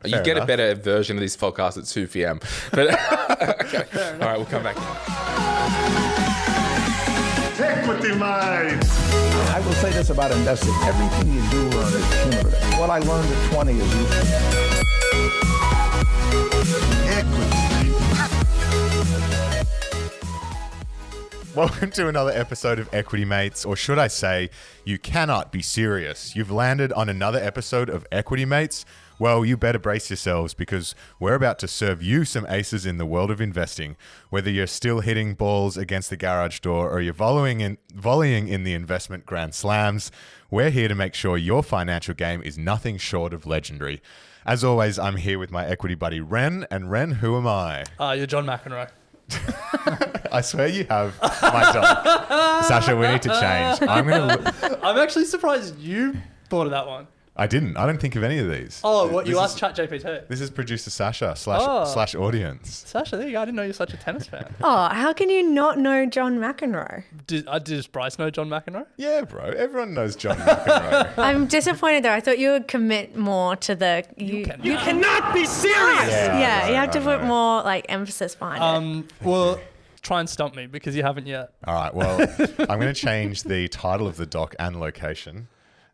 You get a better version of this podcast at 2 p.m. But okay. All right, we'll come back. Equity mate. I will say this about investing. Everything you do learn is cumulative. What I learned at 20 is useful. Welcome to another episode of Equity Mates, or should I say, you cannot be serious. You've landed on another episode of Equity Mates. Well, you better brace yourselves because we're about to serve you some aces in the world of investing. Whether you're still hitting balls against the garage door or you're volleying in the investment grand slams, we're here to make sure your financial game is nothing short of legendary. As always, I'm here with my equity buddy Ren. And Ren, who am I? You're John McEnroe. I swear you have my dog. Sasha, we need to change. I'm actually surprised you thought of that one. I didn't. I don't think of any of these. Oh, what? You asked ChatGPT? This is producer Sasha slash audience. Sasha, there you go. I didn't know you're such a tennis fan. Oh, how can you not know John McEnroe? Does Bryce know John McEnroe? Yeah, bro. Everyone knows John McEnroe. I'm disappointed though. I thought you would commit more to the... You cannot be serious! Yeah, you have to put more emphasis behind it. Well, try and stump me because you haven't yet. All right, well, I'm going to change the title of the doc and location.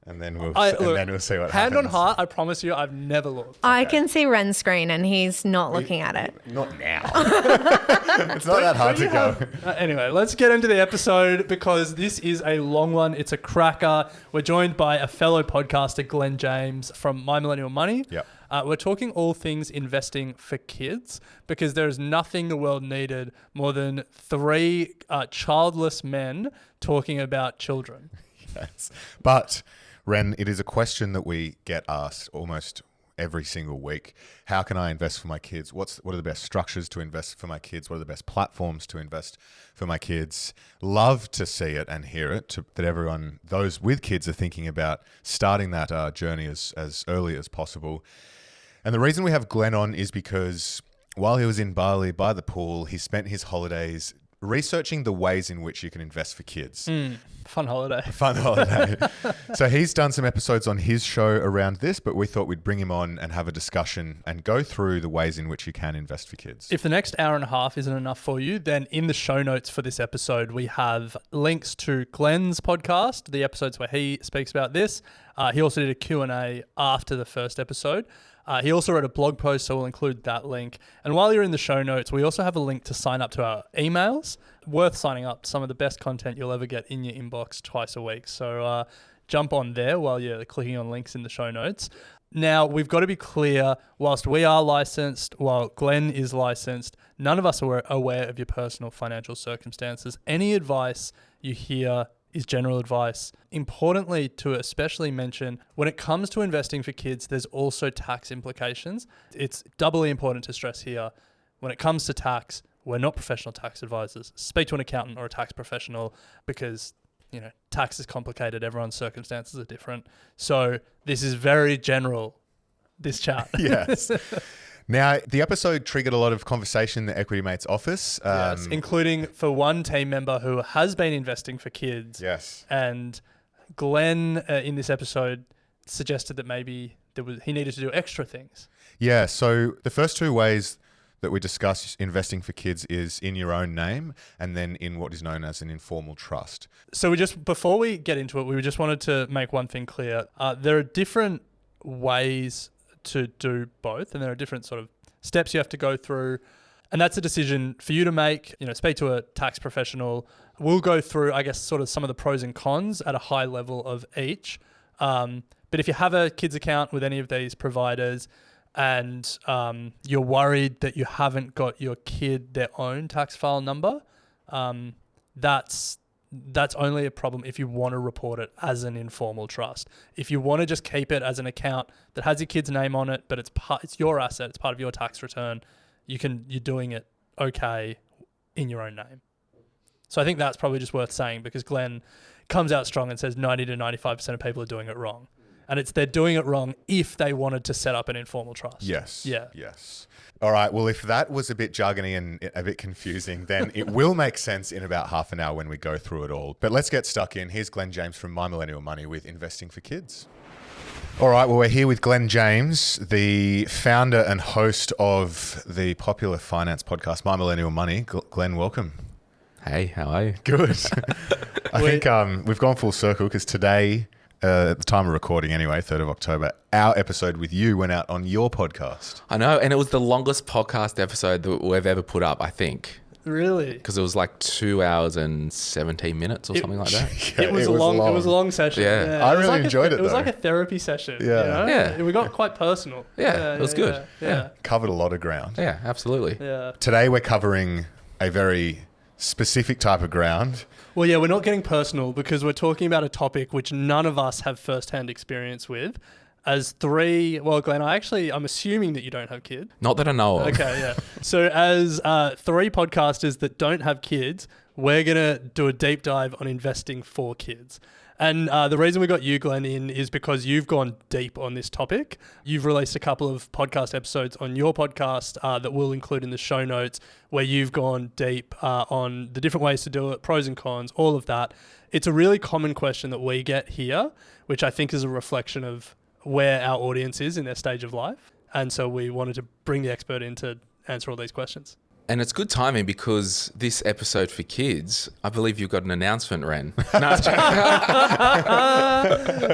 And then we'll see what happens. Hand on heart, I promise you, I've never looked. I can see Ren's screen and he's not looking at it. Not now. It's not that hard to go. Anyway, let's get into the episode because this is a long one. It's a cracker. We're joined by a fellow podcaster, Glen James from My Millennial Money. Yep. We're talking all things investing for kids because there is nothing the world needed more than three childless men talking about children. Yes. But... Ren, it is a question that we get asked almost every single week. How can I invest for my kids? What are the best structures to invest for my kids? What are the best platforms to invest for my kids? Love to see it and hear it, that those with kids are thinking about starting that journey as early as possible. And the reason we have Glenn on is because while he was in Bali by the pool, he spent his holidays researching the ways in which you can invest for kids. Fun holiday. Fun holiday. So he's done some episodes on his show around this, but we thought we'd bring him on and have a discussion and go through the ways in which you can invest for kids. If the next hour and a half isn't enough for you, then in the show notes for this episode, we have links to Glenn's podcast, the episodes where he speaks about this. He also did a Q&A after the first episode. He also wrote a blog post, so we'll include that link. And while you're in the show notes, we also have a link to sign up to our emails. Worth signing up. Some of the best content you'll ever get in your inbox twice a week. So jump on there while you're clicking on links in the show notes. Now, we've got to be clear, whilst we are licensed, while Glenn is licensed, none of us are aware of your personal financial circumstances. Any advice you hear is general advice. Importantly, to especially mention, when it comes to investing for kids, there's also tax implications. It's doubly important to stress here. When it comes to tax, we're not professional tax advisors. Speak to an accountant or a tax professional because, tax is complicated. Everyone's circumstances are different. So this is very general, this chat. Yes. Now, the episode triggered a lot of conversation in the Equity Mates office. Yes, including for one team member who has been investing for kids. Yes. And Glenn, in this episode, suggested that maybe he needed to do extra things. Yeah, so the first two ways that we discuss investing for kids is in your own name and then in what is known as an informal trust. So before we get into it, we just wanted to make one thing clear. There are different ways to do both, and there are different sort of steps you have to go through, and that's a decision for you to make. Speak to a tax professional. We'll go through, I guess, sort of some of the pros and cons at a high level of each. But if you have a kids account with any of these providers and you're worried that you haven't got your kid their own tax file number, that's only a problem if you want to report it as an informal trust. If you want to just keep it as an account that has your kid's name on it, but it's your asset, it's part of your tax return, you're doing it okay in your own name. So I think that's probably just worth saying because Glenn comes out strong and says 90 to 95% of people are doing it wrong. And they're doing it wrong if they wanted to set up an informal trust. Yes. Yeah. Yes. All right. Well, if that was a bit jargony and a bit confusing, then it will make sense in about half an hour when we go through it all. But let's get stuck in. Here's Glen James from My Millennial Money with Investing for Kids. All right, well, we're here with Glen James, the founder and host of the popular finance podcast, My Millennial Money. Glen, welcome. Hey, how are you? Good. I think we've gone full circle because today, at the time of recording anyway, 3rd of October, our episode with you went out on your podcast. I know, and it was the longest podcast episode that we've ever put up, I think. Really? Because it was like 2 hours and 17 minutes or something like that. Yeah, it was a long session. Yeah. I really enjoyed it, It was though. like a therapy session. Yeah. You know? Yeah. We got quite personal. Yeah, it was good. Yeah. Covered a lot of ground. Yeah, absolutely. Yeah. Today, we're covering a very specific type of ground. Well, yeah, we're not getting personal because we're talking about a topic which none of us have first-hand experience with. Glenn, I'm assuming that you don't have kids. Not that I know of. Okay, yeah. So as 3 podcasters that don't have kids, we're going to do a deep dive on investing for kids. And the reason we got you, Glenn, in is because you've gone deep on this topic. You've released a couple of podcast episodes on your podcast that we'll include in the show notes where you've gone deep on the different ways to do it, pros and cons, all of that. It's a really common question that we get here, which I think is a reflection of where our audience is in their stage of life. And so we wanted to bring the expert in to answer all these questions. And it's good timing because this episode for kids, I believe you've got an announcement, Ren. No,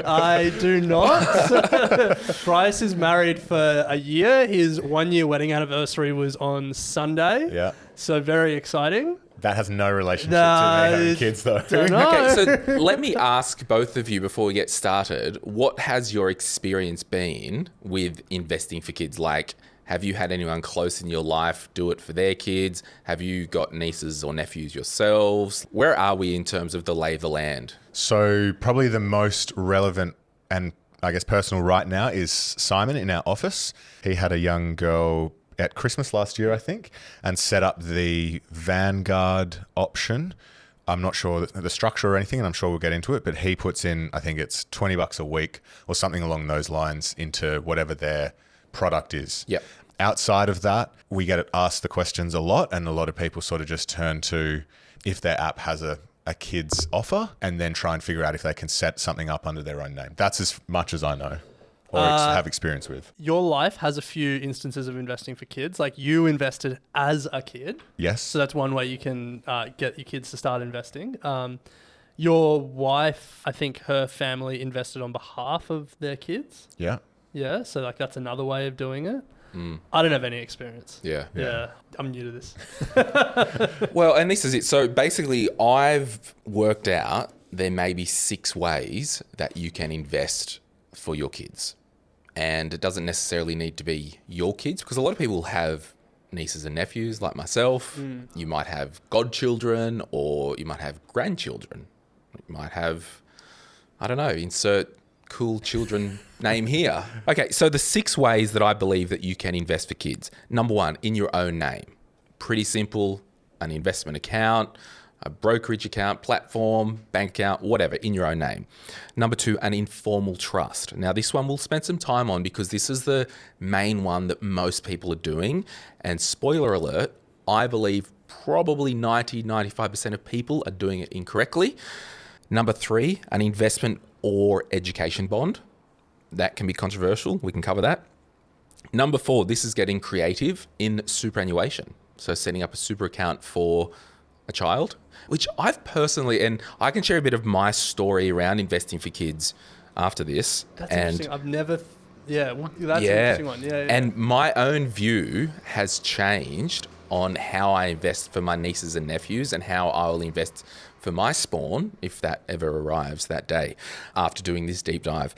I do not. Bryce is married for a year. His 1-year wedding anniversary was on Sunday. Yeah. So very exciting. That has no relationship to me having kids, though. Okay, so let me ask both of you before we get started, what has your experience been with investing for kids? Like, have you had anyone close in your life do it for their kids? Have you got nieces or nephews yourselves? Where are we in terms of the lay of the land? So probably the most relevant and I guess personal right now is Simon in our office. He had a young girl at Christmas last year, I think, and set up the Vanguard option. I'm not sure the structure or anything, and I'm sure we'll get into it, but he puts in, I think it's $20 a week or something along those lines into whatever their product is. Yep. Outside of that, we get asked the questions a lot, and a lot of people sort of just turn to if their app has a kids offer and then try and figure out if they can set something up under their own name. That's as much as I know or have experience with. Your life has a few instances of investing for kids. Like you invested as a kid. Yes. So that's one way you can get your kids to start investing. Your wife, I think her family invested on behalf of their kids. Yeah. Yeah. So like that's another way of doing it. I don't have any experience. Yeah. I'm new to this. Well, and this is it. So basically, I've worked out there may be 6 ways that you can invest for your kids. And it doesn't necessarily need to be your kids because a lot of people have nieces and nephews like myself. You might have godchildren or you might have grandchildren. You might have, I don't know, insert cool children name here. Okay, so the 6 ways that I believe that you can invest for kids. Number 1, in your own name. Pretty simple, an investment account, a brokerage account, platform, bank account, whatever, in your own name. Number 2, an informal trust. Now, this one we'll spend some time on because this is the main one that most people are doing. And spoiler alert, I believe probably 90-95% of people are doing it incorrectly. Number 3, an investment or education bond. That can be controversial. We can cover that. Number 4, this is getting creative in superannuation. So setting up a super account for a child, which I've personally, and I can share a bit of my story around investing for kids after this. That's interesting. I've never, that's an interesting one. Yeah. And my own view has changed on how I invest for my nieces and nephews and how I will invest for my spawn, if that ever arrives that day, after doing this deep dive.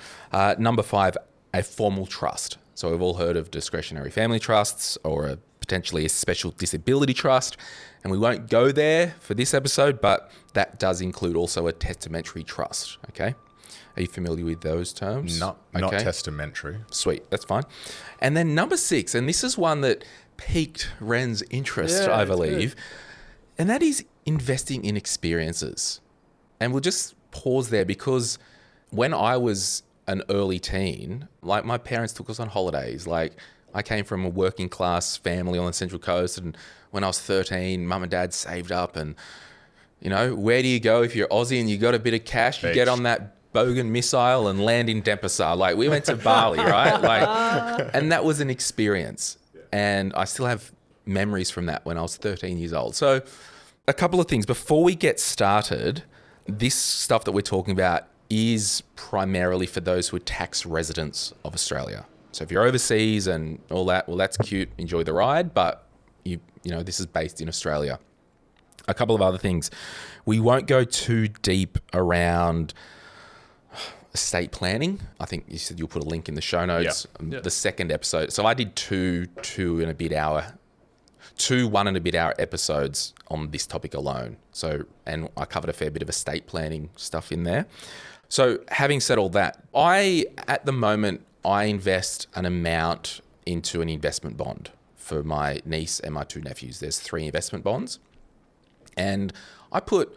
Number 5, a formal trust. So we've all heard of discretionary family trusts or potentially a special disability trust. And we won't go there for this episode, but that does include also a testamentary trust. Okay. Are you familiar with those terms? Not testamentary. Sweet. That's fine. And then number 6, and this is one that piqued Ren's interest, I believe, and that is investing in experiences. And we'll just pause there because when I was an early teen, like my parents took us on holidays. Like I came from a working class family on the Central Coast, and when I was 13, mum and dad saved up, and you know, where do you go if you're Aussie and you got a bit of cash? You get on that Bogan missile and land in Denpasar. Like, we went to Bali, right? Like, and that was an experience. And I still have memories from that when I was 13 years old. So a couple of things. Before we get started, this stuff that we're talking about is primarily for those who are tax residents of Australia. So if you're overseas and all that, well, that's cute. Enjoy the ride. But, you know, this is based in Australia. A couple of other things. We won't go too deep around estate planning. I think you said you'll put a link in the show notes. Yeah. The second episode. So I did two 1 and a bit hour episodes on this topic alone. So, and I covered a fair bit of estate planning stuff in there. So having said all that, at the moment, I invest an amount into an investment bond for my niece and my 2 nephews. There's 3 investment bonds. And I put,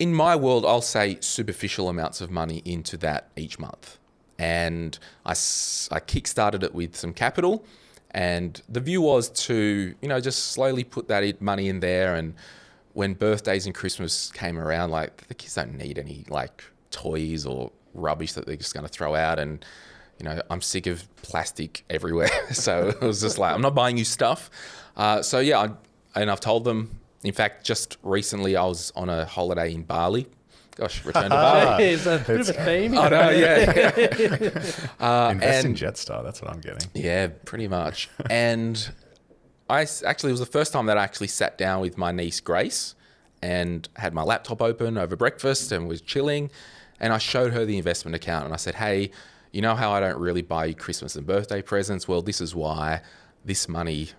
in my world, I'll say superficial amounts of money into that each month. And I kickstarted it with some capital. And the view was to, you know, just slowly put that money in there. And when birthdays and Christmas came around, like, the kids don't need any, like, toys or rubbish that they're just going to throw out. And, you know, I'm sick of plastic everywhere. So it was just like, I'm not buying you stuff. So, yeah, I've told them. In fact, just recently I was on a holiday in Bali. Gosh, return to Bali. It's a bit of a theme. I know, yeah. Invest in Jetstar, that's what I'm getting. Yeah, pretty much. And it was the first time that I actually sat down with my niece, Grace, and had my laptop open over breakfast and was chilling. And I showed her the investment account and I said, hey, you know how I don't really buy you Christmas and birthday presents? Well, this is why. This money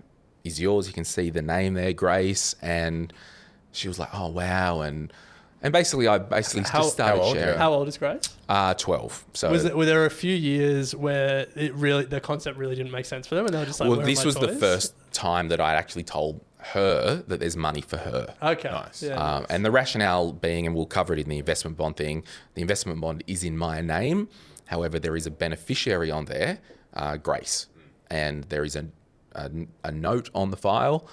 is yours. You can see the name there, Grace. And she was like, oh, wow. And basically, I just started sharing. How old is Grace? 12. So Were there a few years where the concept really didn't make sense for them, and they were just like, well, where this are my was the toys? first time that I actually told her that there's money for her. Okay. Nice. Yeah. And the rationale being, and we'll cover it in the investment bond thing, the investment bond is in my name. However, there is a beneficiary on there, Grace. And there is a note on the file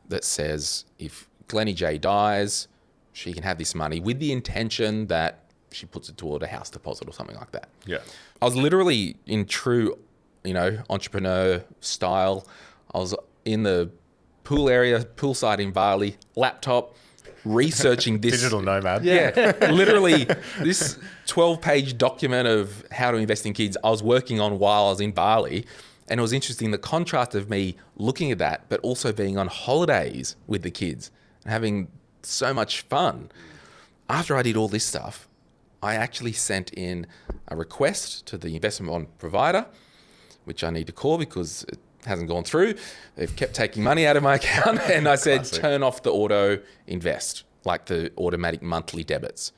that says if Glennie J dies, she can have this money with the intention that she puts it toward a house deposit or something like that. Yeah. I was literally in true, entrepreneur style. I was in the pool area, poolside in Bali, laptop, researching this. Digital nomad. Yeah, literally this 12-page document of how to invest in kids I was working on while I was in Bali. And it was interesting, the contrast of me looking at that, but also being on holidays with the kids and having so much fun. After I did all this stuff, I actually sent in a request to the investment bond provider, which I need to call because it hasn't gone through. They've kept taking money out of my account. And I said, turn off the auto invest, like the automatic monthly debits.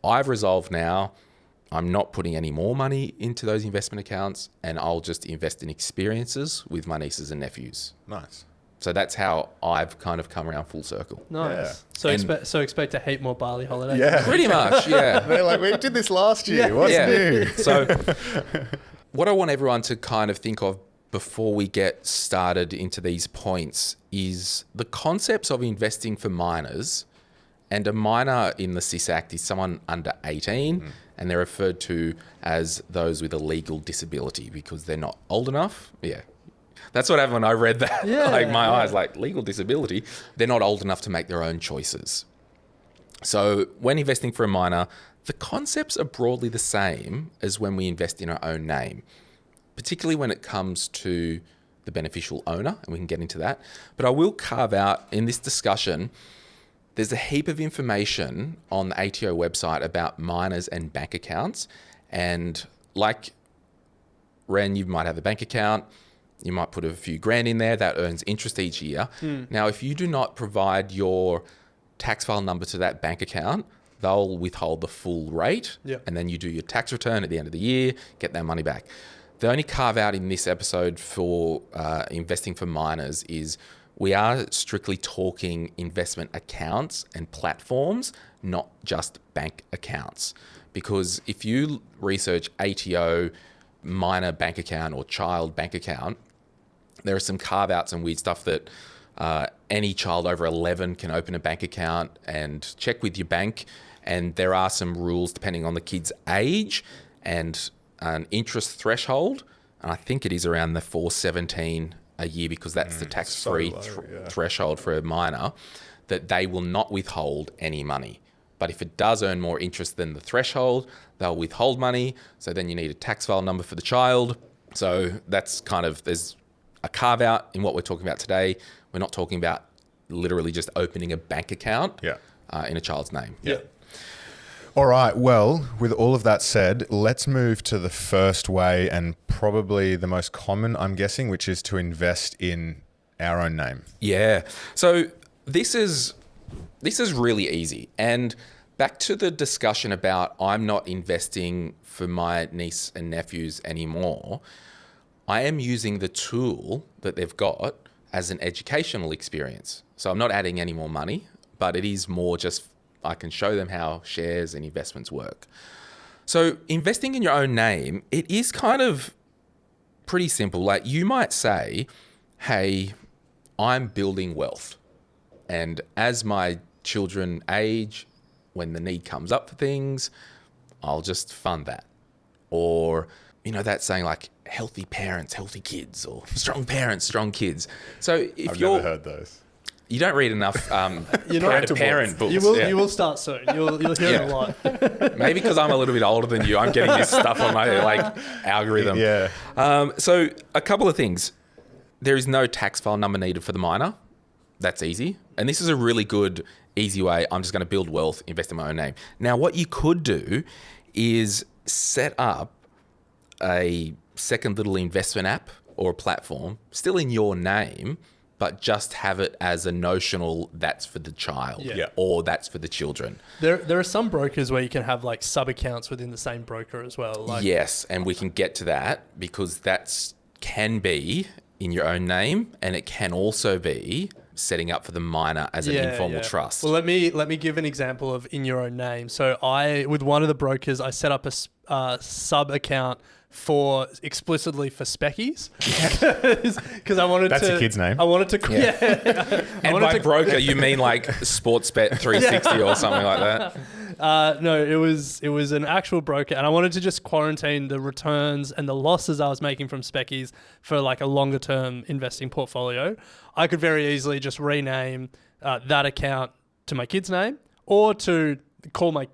I've resolved now, I'm not putting any more money into those investment accounts, and I'll just invest in experiences with my nieces and nephews. Nice. So that's how I've kind of come around full circle. Nice. Yeah. So expect a heap more Bali holidays. Yeah. Pretty much, yeah. They're like, we did this last year. What's new? So what I want everyone to kind of think of before we get started into these points is the concepts of investing for minors. And a minor in the SIS Act is someone under 18, and they're referred to as those with a legal disability because they're not old enough. Yeah. That's what happened when I read that. My eyes, like, legal disability. They're not old enough to make their own choices. So when investing for a minor, the concepts are broadly the same as when we invest in our own name, particularly when it comes to the beneficial owner, and we can get into that. But I will carve out in this discussion, there's a heap of information on the ATO website about minors and bank accounts. And like Ren, you might have a bank account. You might put a few grand in there that earns interest each year. Now, if you do not provide your tax file number to that bank account, they'll withhold the full rate. And then you do your tax return at the end of the year, get that money back. The only carve out in this episode for investing for minors is we are strictly talking investment accounts and platforms, not just bank accounts. Because if you research ATO, minor bank account or child bank account, there are some carve-outs and weird stuff that any child over 11 can open a bank account and check with your bank. And there are some rules depending on the kid's age and an interest threshold. And I think it is around the 417 a year, because that's the tax-free threshold for a minor, that they will not withhold any money. But if it does earn more interest than the threshold, they'll withhold money. So then you need a tax file number for the child. So that's kind of, there's a carve out in what we're talking about today. We're not talking about literally just opening a bank account in a child's name. Yeah. All right. Well, with all of that said, let's move to the first way, and probably the most common, I'm guessing, which is to invest in our own name. Yeah. So this is really easy. And back to the discussion about I'm not investing for my niece and nephews anymore. I am using the tool that they've got as an educational experience. So I'm not adding any more money, but it is more just I can show them how shares and investments work. So investing in your own name, it is kind of pretty simple. Like you might say, hey, I'm building wealth. And as my children age, when the need comes up for things, I'll just fund that. Or, that saying like healthy parents, healthy kids, or strong parents, strong kids. So if I've never heard those. You don't read enough parent books. You will start soon. You'll hear it a lot. Maybe because I'm a little bit older than you, I'm getting this stuff on my algorithm. Yeah. So a couple of things. There is no tax file number needed for the minor. That's easy. And this is a really good, easy way. I'm just going to build wealth, invest in my own name. Now, what you could do is set up a second little investment app or a platform still in your name, but just have it as a notional that's for the child or that's for the children. There are some brokers where you can have like sub-accounts within the same broker as well. Yes, and we can get to that because that can be in your own name, and it can also be setting up for the minor as an informal trust. Well, let me give an example of in your own name. So with one of the brokers, I set up a sub-account explicitly for speckies because I wanted That's your kid's name. I wanted to and by broker you mean like Sportsbet 360 or something like that? No, it was an actual broker, and I wanted to just quarantine the returns and the losses I was making from speckies for like a longer term investing portfolio. I could very easily just rename that account to my kid's name, or to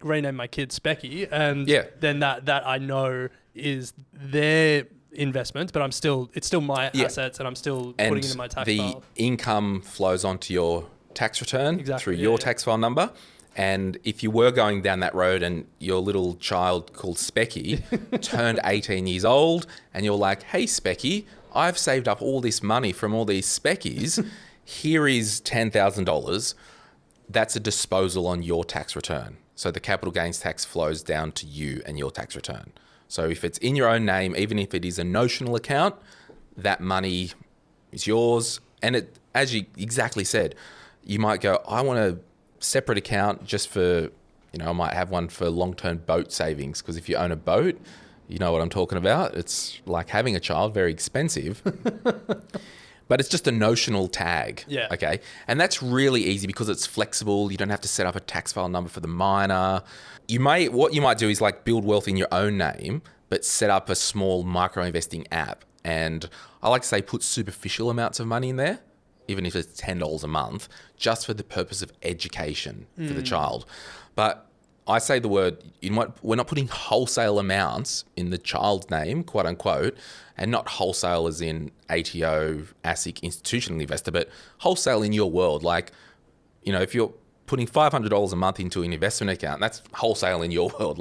rename my kid Specky, and then that I know is their investment, but it's still my assets, and I'm still putting it in my tax file. The income flows onto your tax return through your tax file number. And if you were going down that road and your little child called Specky turned 18 years old and you're like, hey, Specky, I've saved up all this money from all these Speckies. Here is $10,000. That's a disposal on your tax return. So the capital gains tax flows down to you and your tax return. So if it's in your own name, even if it is a notional account, that money is yours. And it, as you exactly said, you might go, I want a separate account just for, I might have one for long-term boat savings. Because if you own a boat, you know what I'm talking about. It's like having a child, very expensive. But it's just a notional tag. Yeah. Okay. And that's really easy because it's flexible. You don't have to set up a tax file number for the minor. What you might do is like build wealth in your own name, but set up a small micro investing app. And I like to say put superficial amounts of money in there, even if it's $10 a month, just for the purpose of education for the child. But I say the word, we're not putting wholesale amounts in the child's name, quote unquote, and not wholesale as in ATO, ASIC, institutional investor, but wholesale in your world. Like, if you're putting $500 a month into an investment account, that's wholesale in your world.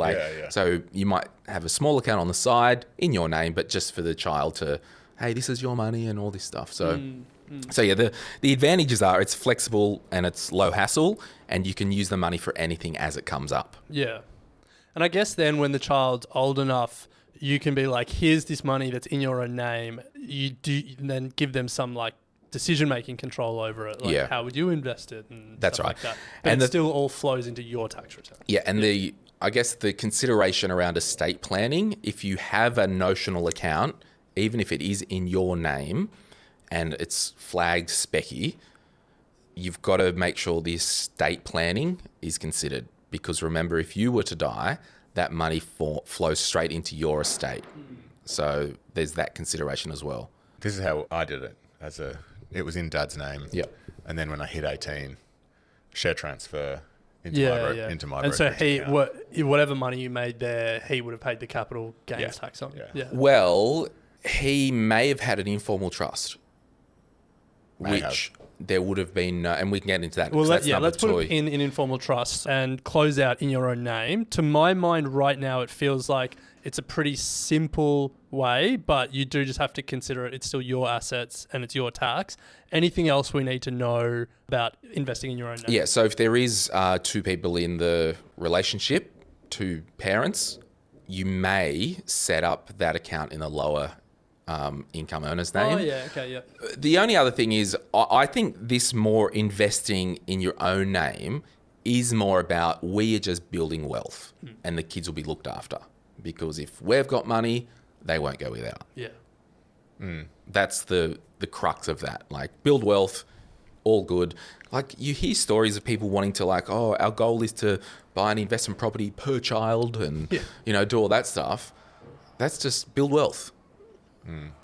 So you might have a small account on the side in your name, but just for the child to, hey, this is your money and all this stuff. So the advantages are it's flexible and it's low hassle, and you can use the money for anything as it comes up. Yeah. And I guess then when the child's old enough, you can be like, here's this money that's in your own name. And then give them some like decision-making control over it. Like how would you invest it and that's stuff right. like that. But and it still all flows into your tax return. Yeah. And I guess the consideration around estate planning, if you have a notional account, even if it is in your name and it's flagged Specky, you've got to make sure the estate planning is considered, because remember, if you were to die, that money flows straight into your estate. So there's that consideration as well. This is how I did it. It was in Dad's name. Yep. And then when I hit 18, share transfer into my and so brokerage account. whatever money you made there, he would have paid the capital gains tax on. Yeah. Well, he may have had an informal trust, May which there would have been no, and we can get into that. Well, let's put it in informal trust and close out in your own name. To my mind right now, it feels like it's a pretty simple way, but you do just have to consider it. It's still your assets and it's your tax. Anything else we need to know about investing in your own name? Yeah, so if there is two people in the relationship, two parents, you may set up that account in a lower income earner's name. Oh, yeah, okay, yeah. The only other thing is, I think this more investing in your own name is more about we are just building wealth and the kids will be looked after. Because if we've got money, they won't go without. Yeah. That's the crux of that. Like, build wealth, all good. Like, you hear stories of people wanting to our goal is to buy an investment property per child and, do all that stuff. That's just build wealth.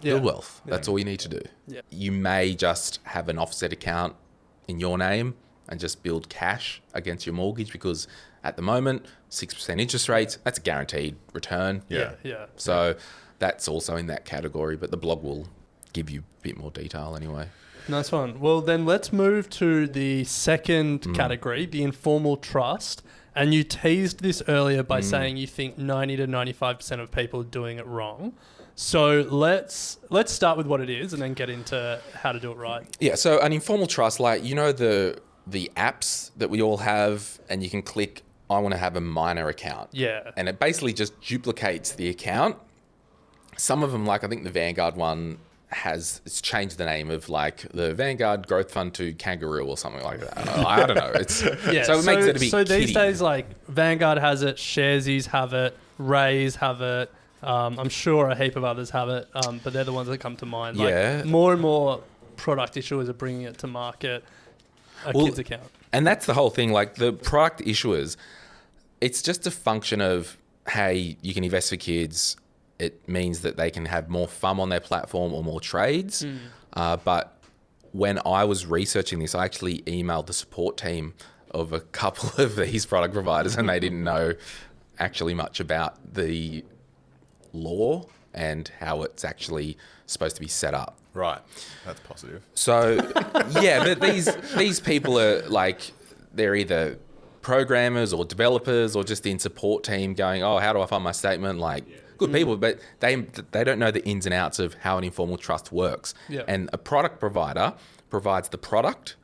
Build wealth. That's all you need to do. Yeah. You may just have an offset account in your name and just build cash against your mortgage because at the moment, 6% interest rates, that's a guaranteed return. Yeah. So that's also in that category, but the blog will give you a bit more detail anyway. Nice one. Well, then let's move to the second category, the informal trust. And you teased this earlier by saying you think 90 to 95% of people are doing it wrong. So let's start with what it is and then get into how to do it right. Yeah, so an informal trust, the apps that we all have, and you can click, I want to have a minor account. Yeah. And it basically just duplicates the account. Some of them, I think the Vanguard one it's changed the name of the Vanguard Growth Fund to Kangaroo or something like that. I don't know. So it makes it a bit So these kiddie. days, Vanguard has it, Sharesies have it, Rays have it. I'm sure a heap of others have it, but they're the ones that come to mind. More and more product issuers are bringing it to market, kids account. And that's the whole thing. The product issuers, it's just a function of, hey, you can invest for kids. It means that they can have more fun on their platform or more trades. But when I was researching this, I actually emailed the support team of a couple of these product providers and they didn't know actually much about the law and how it's actually supposed to be set up. Right. That's positive. So, but these people are they're either programmers or developers or just in support team going, oh, how do I find my statement? Good people, but they don't know the ins and outs of how an informal trust works. Yeah. And a product provider provides the product.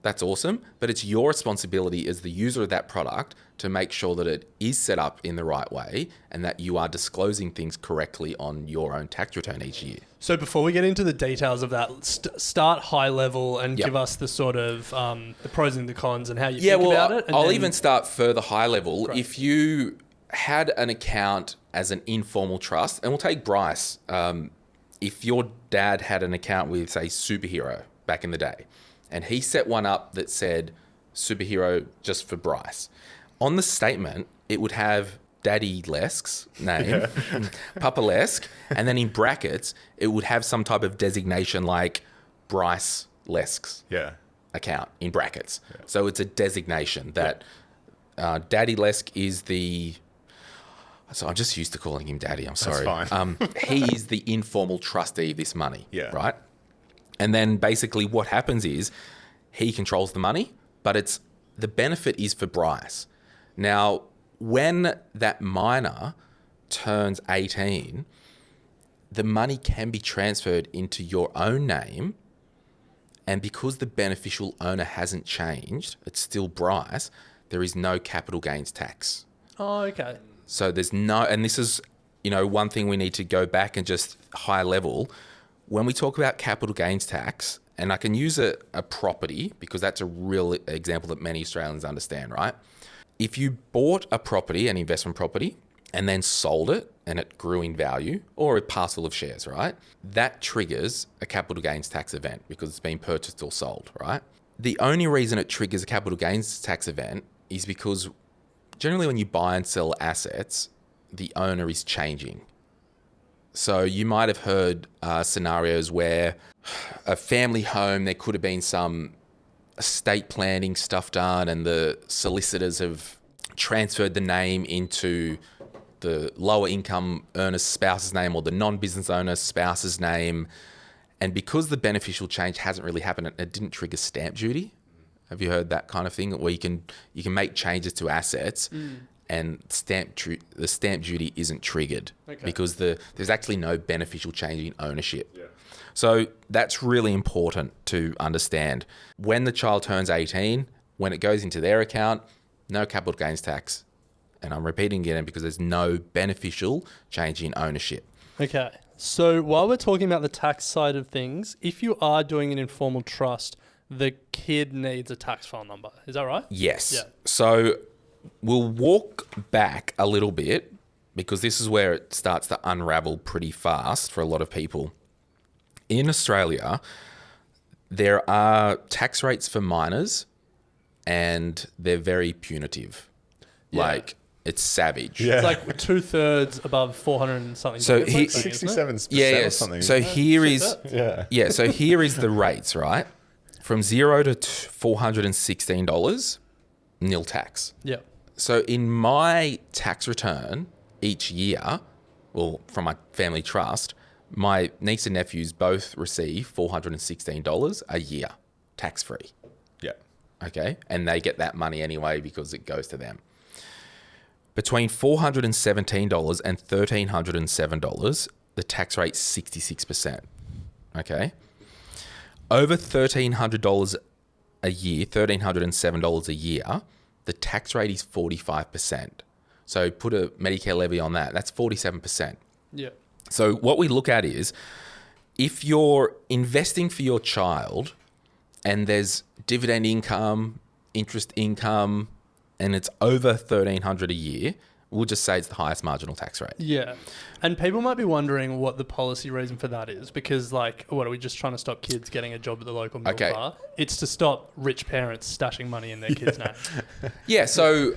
That's awesome. But it's your responsibility as the user of that product to make sure that it is set up in the right way and that you are disclosing things correctly on your own tax return each year. So before we get into the details of that, start high level and give us the sort of the pros and the cons and how you think about it. I'll even start further high level. Great. If you had an account as an informal trust, and we'll take Bryce, if your dad had an account with, say, Superhero back in the day, and he set one up that said Superhero just for Bryce, on the statement, it would have Daddy Lesk's name, Papa Lesk, and then in brackets, it would have some type of designation like Bryce Lesk's account in brackets. Yeah. So it's a designation that Daddy Lesk is the... So I'm just used to calling him Daddy. I'm sorry. That's fine. He is the informal trustee of this money, right? And then basically what happens is he controls the money, but the benefit is for Bryce. Now, when that minor turns 18, the money can be transferred into your own name. And because the beneficial owner hasn't changed, it's still Bryce, there is no capital gains tax. Oh, okay. So there's no, and this is, one thing we need to go back and just high level. When we talk about capital gains tax, and I can use a property because that's a real example that many Australians understand, right? If you bought a property, an investment property, and then sold it and it grew in value, or a parcel of shares, right? That triggers a capital gains tax event because it's been purchased or sold, right? The only reason it triggers a capital gains tax event is because generally when you buy and sell assets, the owner is changing. So you might have heard scenarios where a family home, there could have been some estate planning stuff done and the solicitors have transferred the name into the lower income earner's spouse's name or the non-business owner's spouse's name. And because the beneficial change hasn't really happened, it didn't trigger stamp duty. Have you heard that kind of thing? Where you can make changes to assets and the stamp duty isn't triggered because there's actually no beneficial change in ownership. Yeah. So that's really important to understand. When the child turns 18, when it goes into their account, no capital gains tax. And I'm repeating again because there's no beneficial change in ownership. Okay. So while we're talking about the tax side of things, if you are doing an informal trust, the kid needs a tax file number. Is that right? Yes. Yeah. So we'll walk back a little bit because this is where it starts to unravel pretty fast for a lot of people. In Australia, there are tax rates for minors and they're very punitive. Yeah. Like, it's savage. It's like 2/3 above 400 and something. So it's he- like 67% or something. So here is Yeah. So here is the rates, right? From $0 to $416, nil tax. Yeah. So in my tax return each year, well, from my family trust, my niece and nephews both receive $416 a year, tax free. Yeah. Okay, and they get that money anyway because it goes to them. Between $417 and $1,307, the tax rate's 66%. Okay. Over $1,300 a year, $1,307 a year, the tax rate is 45%. So put a Medicare levy on that. That's 47%. Yeah. So what we look at is if you're investing for your child and there's dividend income, interest income, and it's over $1,300 a year, we'll just say it's the highest marginal tax rate. Yeah. And people might be wondering what the policy reason for that is because, like, what are we just trying to stop kids getting a job at the local milk bar? It's to stop rich parents stashing money in their kids' name. Yeah, so,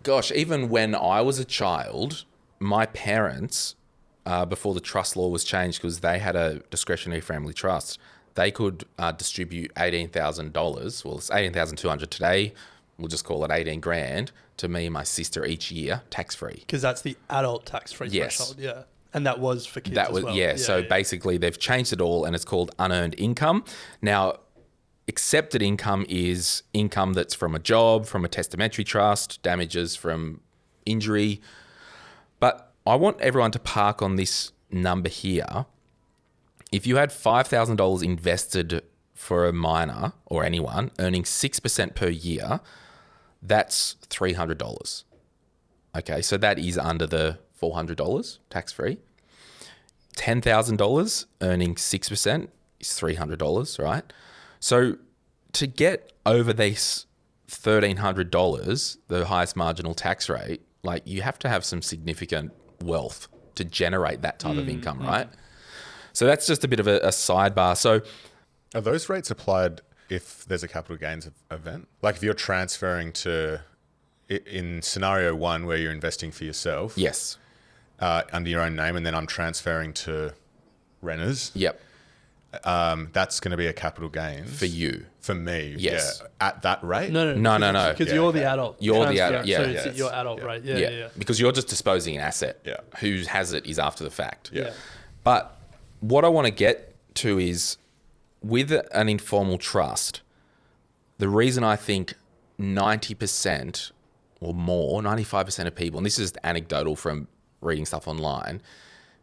gosh, even when I was a child, my parents, before the trust law was changed because they had a discretionary family trust, they could distribute $18,000. Well, it's $18,200 today. We'll just call it 18 grand to me and my sister each year, tax-free. Because that's the adult tax-free threshold, yeah. And that was for kids as well. Yeah, so basically they've changed it all and it's called unearned income. Now, accepted income is income that's from a job, from a testamentary trust, damages from injury. But I want everyone to park on this number here. If you had $5,000 invested for a minor or anyone earning 6% per year, that's $300. Okay, so that is under the $400 tax-free. $10,000 earning 6% is $300, right? So to get over this $1,300, the highest marginal tax rate, like you have to have some significant wealth to generate that type of income, right? So that's just a bit of a sidebar. So are those rates applied if there's a capital gains event? Like if you're transferring to, in scenario one where you're investing for yourself, yes, under your own name, and then I'm transferring to renters. Yep. That's going to be a capital gains For you. For me, Yes. yeah. At that rate? No. Because you're the adult. You're the adult, yeah. So it's at your adult rate. Yeah. Because you're just disposing an asset. Yeah. Who has it is after the fact. Yeah. But what I want to get to is with an informal trust, the reason I think 90% or more, 95% of people, and this is anecdotal from reading stuff online,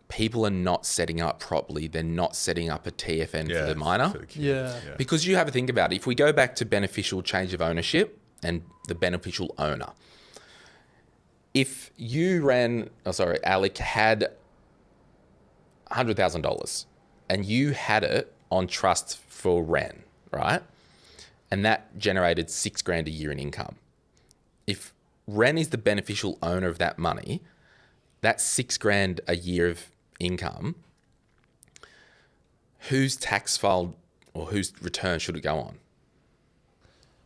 people are not setting up properly. They're not setting up a TFN for the minor. For the kid. Yeah. Because you have to think about it. If we go back to beneficial change of ownership and the beneficial owner, if you Alec had $100,000 and you had it on trust for Ren, right? And that generated $6,000 a year in income. If Ren is the beneficial owner of that money, that's $6,000 a year of income. Whose tax file or whose return should it go on?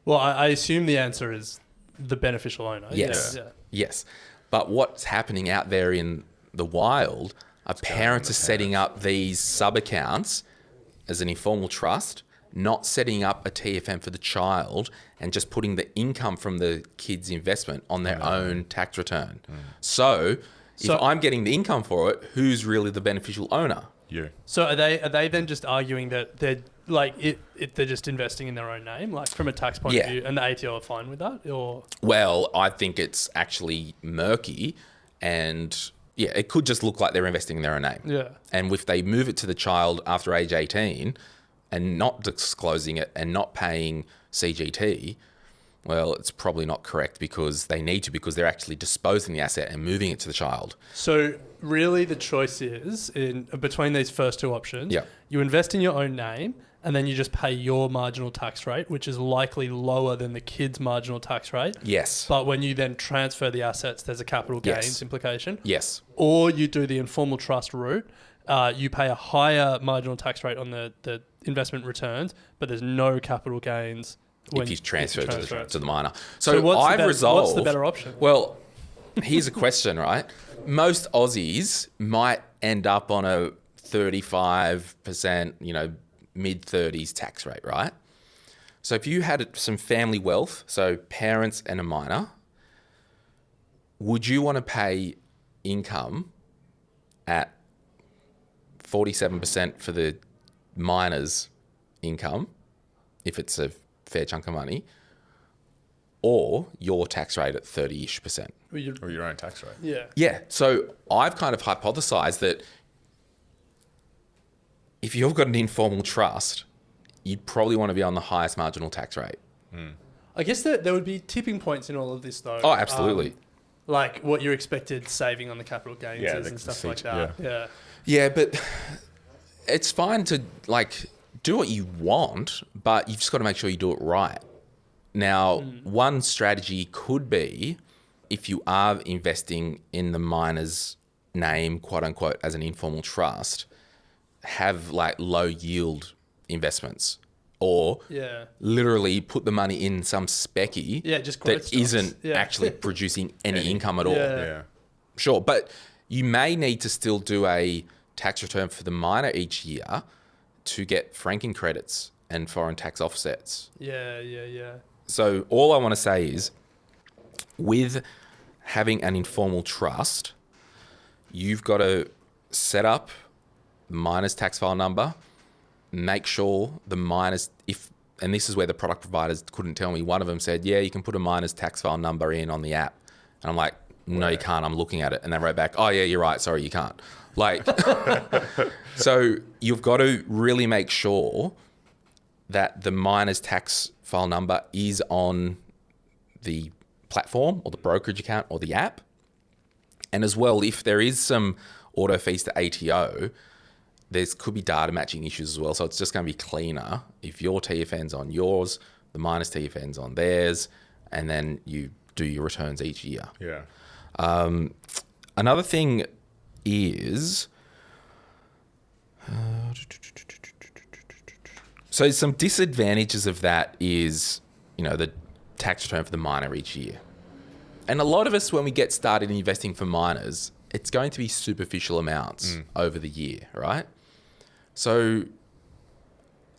Well, I assume the answer is the beneficial owner. Yes. Yeah. Yes. But what's happening out there in the wild are parents are setting up these sub-accounts as an informal trust, not setting up a TFM for the child and just putting the income from the kid's investment on their own tax return. So if I'm getting the income for it, who's really the beneficial owner? You. So are they then just arguing that they're like they're just investing in their own name, like from a tax point of view, and the ATO are fine with that, or? Well, I think it's actually murky, and it could just look like they're investing in their own name. Yeah. And if they move it to the child after age 18 and not disclosing it and not paying CGT, well, it's probably not correct because they're actually disposing the asset and moving it to the child. So really the choice is between these first two options. Yeah. You invest in your own name and then you just pay your marginal tax rate, which is likely lower than the kid's marginal tax rate. Yes. But when you then transfer the assets, there's a capital gains implication. Yes. Or you do the informal trust route. You pay a higher marginal tax rate on the investment returns, but there's no capital gains if you transfer it to the minor. So what's the better option? Well, here's a question, right? Most Aussies might end up on a 35%, mid-30s tax rate, right? So if you had some family wealth, so parents and a minor, would you want to pay income at 47% for the minor's income, if it's a fair chunk of money, or your tax rate at 30-ish%? Or your own tax rate. Yeah. Yeah. So I've kind of hypothesized that if you've got an informal trust, you'd probably want to be on the highest marginal tax rate. I guess there would be tipping points in all of this, though. Oh, absolutely. Like what your expected saving on the capital gains is and stuff like that. Yeah. Yeah, but it's fine to do what you want, but you've just got to make sure you do it right. Now, one strategy could be if you are investing in the minor's name, quote unquote, as an informal trust, have low yield investments, or literally put the money in some specky that isn't actually producing any income at all. Yeah. Sure, but you may need to still do a tax return for the minor each year to get franking credits and foreign tax offsets. Yeah. So all I want to say is, with having an informal trust, you've got to set up the minor's tax file number, make sure the minor's, and this is where the product providers couldn't tell me. One of them said, yeah, you can put a minor's tax file number in on the app. And I'm like, no, you can't. I'm looking at it. And they wrote back, oh, yeah, you're right. Sorry, you can't. So you've got to really make sure that the minor's tax file number is on the platform or the brokerage account or the app. And as well, if there is some auto fees to ATO, there could be data matching issues as well. So it's just going to be cleaner if your TFN's on yours, the minor's TFN's on theirs, and then you do your returns each year. Yeah. Another thing is, so some disadvantages of that is, the tax return for the minor each year. And a lot of us, when we get started investing for minors, it's going to be superficial amounts over the year, right? So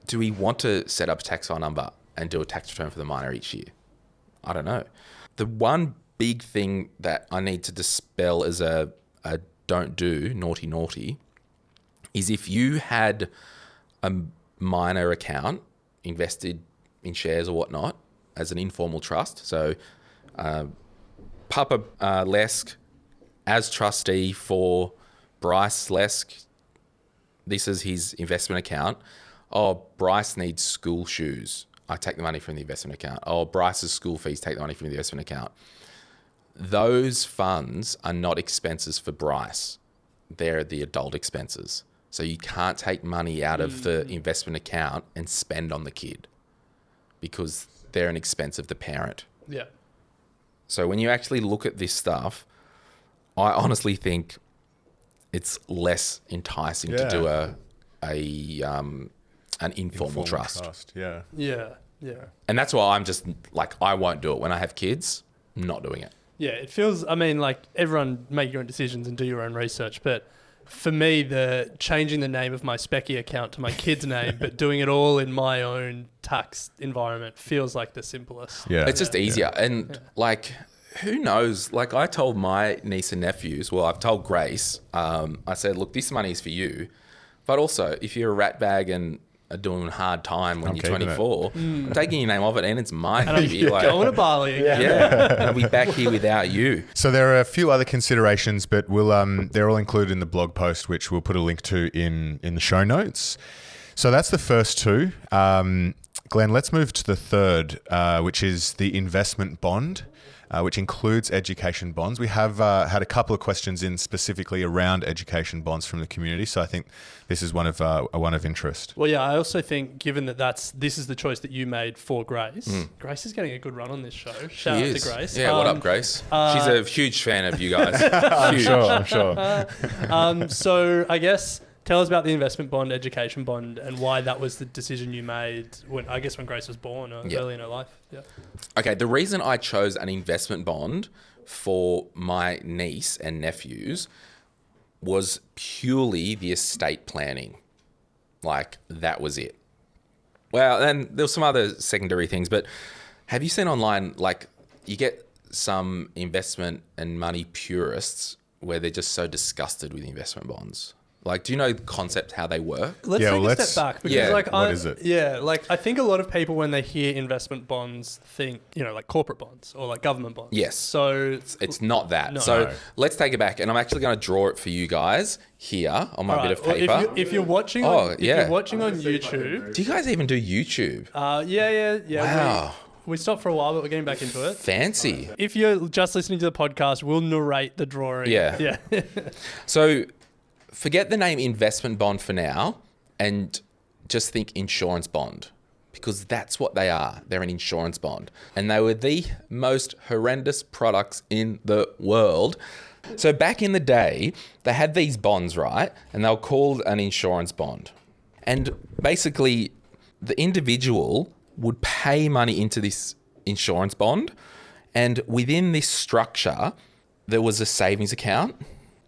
do we want to set up a tax file number and do a tax return for the minor each year? I don't know. The one big thing that I need to dispel as a don't do, naughty, is if you had a minor account invested in shares or whatnot as an informal trust, so Papa Lesk as trustee for Bryce Lesk, this is his investment account. Oh, Bryce needs school shoes. I take the money from the investment account. Oh, Bryce's school fees, take the money from the investment account. Those funds are not expenses for Bryce. They're the adult expenses. So you can't take money out of the investment account and spend on the kid because they're an expense of the parent. Yeah. So when you actually look at this stuff, I honestly think it's less enticing to do an informal trust. Yeah. Yeah. And that's why I'm just I won't do it. When I have kids, not doing it. Yeah, it feels, I mean, like everyone make your own decisions and do your own research, but for me, the changing the name of my Specky account to my kid's name, but doing it all in my own tax environment feels like the simplest. Yeah. It's just easier. And like, who knows? Like I told my niece and nephews, well, I've told Grace, I said, look, this money is for you. But also, if you're a rat bag and are doing a hard time when I'm you're keeping 24, I'm taking your name off it and it's mine. Baby. Like, Going to Bali again. yeah, and I'll be back here without you. So there are a few other considerations, but we'll they're all included in the blog post, which we'll put a link to in the show notes. So that's the first two. Glenn, let's move to the third, which is the investment bond, which includes education bonds. We have had a couple of questions in specifically around education bonds from the community, so I think this is one of interest. Well, yeah, I also think given that this is the choice that you made for Grace, Grace is getting a good run on this show. Shout out to Grace. Yeah, what up, Grace? She's a huge fan of you guys. Huge. I'm sure. So I guess tell us about the investment bond, education bond, and why that was the decision you made when Grace was born or early in her life. Yeah. Okay, the reason I chose an investment bond for my niece and nephews was purely the estate planning. Like, that was it. Well, and there were some other secondary things, but have you seen online, like, you get some investment and money purists where they're just so disgusted with investment bonds? Like, do you know the concept, how they work? Let's take a step back because, what is it? Yeah, like I think a lot of people when they hear investment bonds think, like corporate bonds or like government bonds. Yes. So it's not that. No. So let's take it back, and I'm actually going to draw it for you guys here on my bit of paper. Well, if you're watching, if you're watching on YouTube, do you guys even do YouTube? Yeah. Wow. We stopped for a while, but we're getting back into it. Fancy. If you're just listening to the podcast, we'll narrate the drawing. Yeah. So forget the name investment bond for now and just think insurance bond, because that's what they are. They're an insurance bond. And they were the most horrendous products in the world. So back in the day, they had these bonds, right? And they were called an insurance bond. And basically, the individual would pay money into this insurance bond. And within this structure, there was a savings account.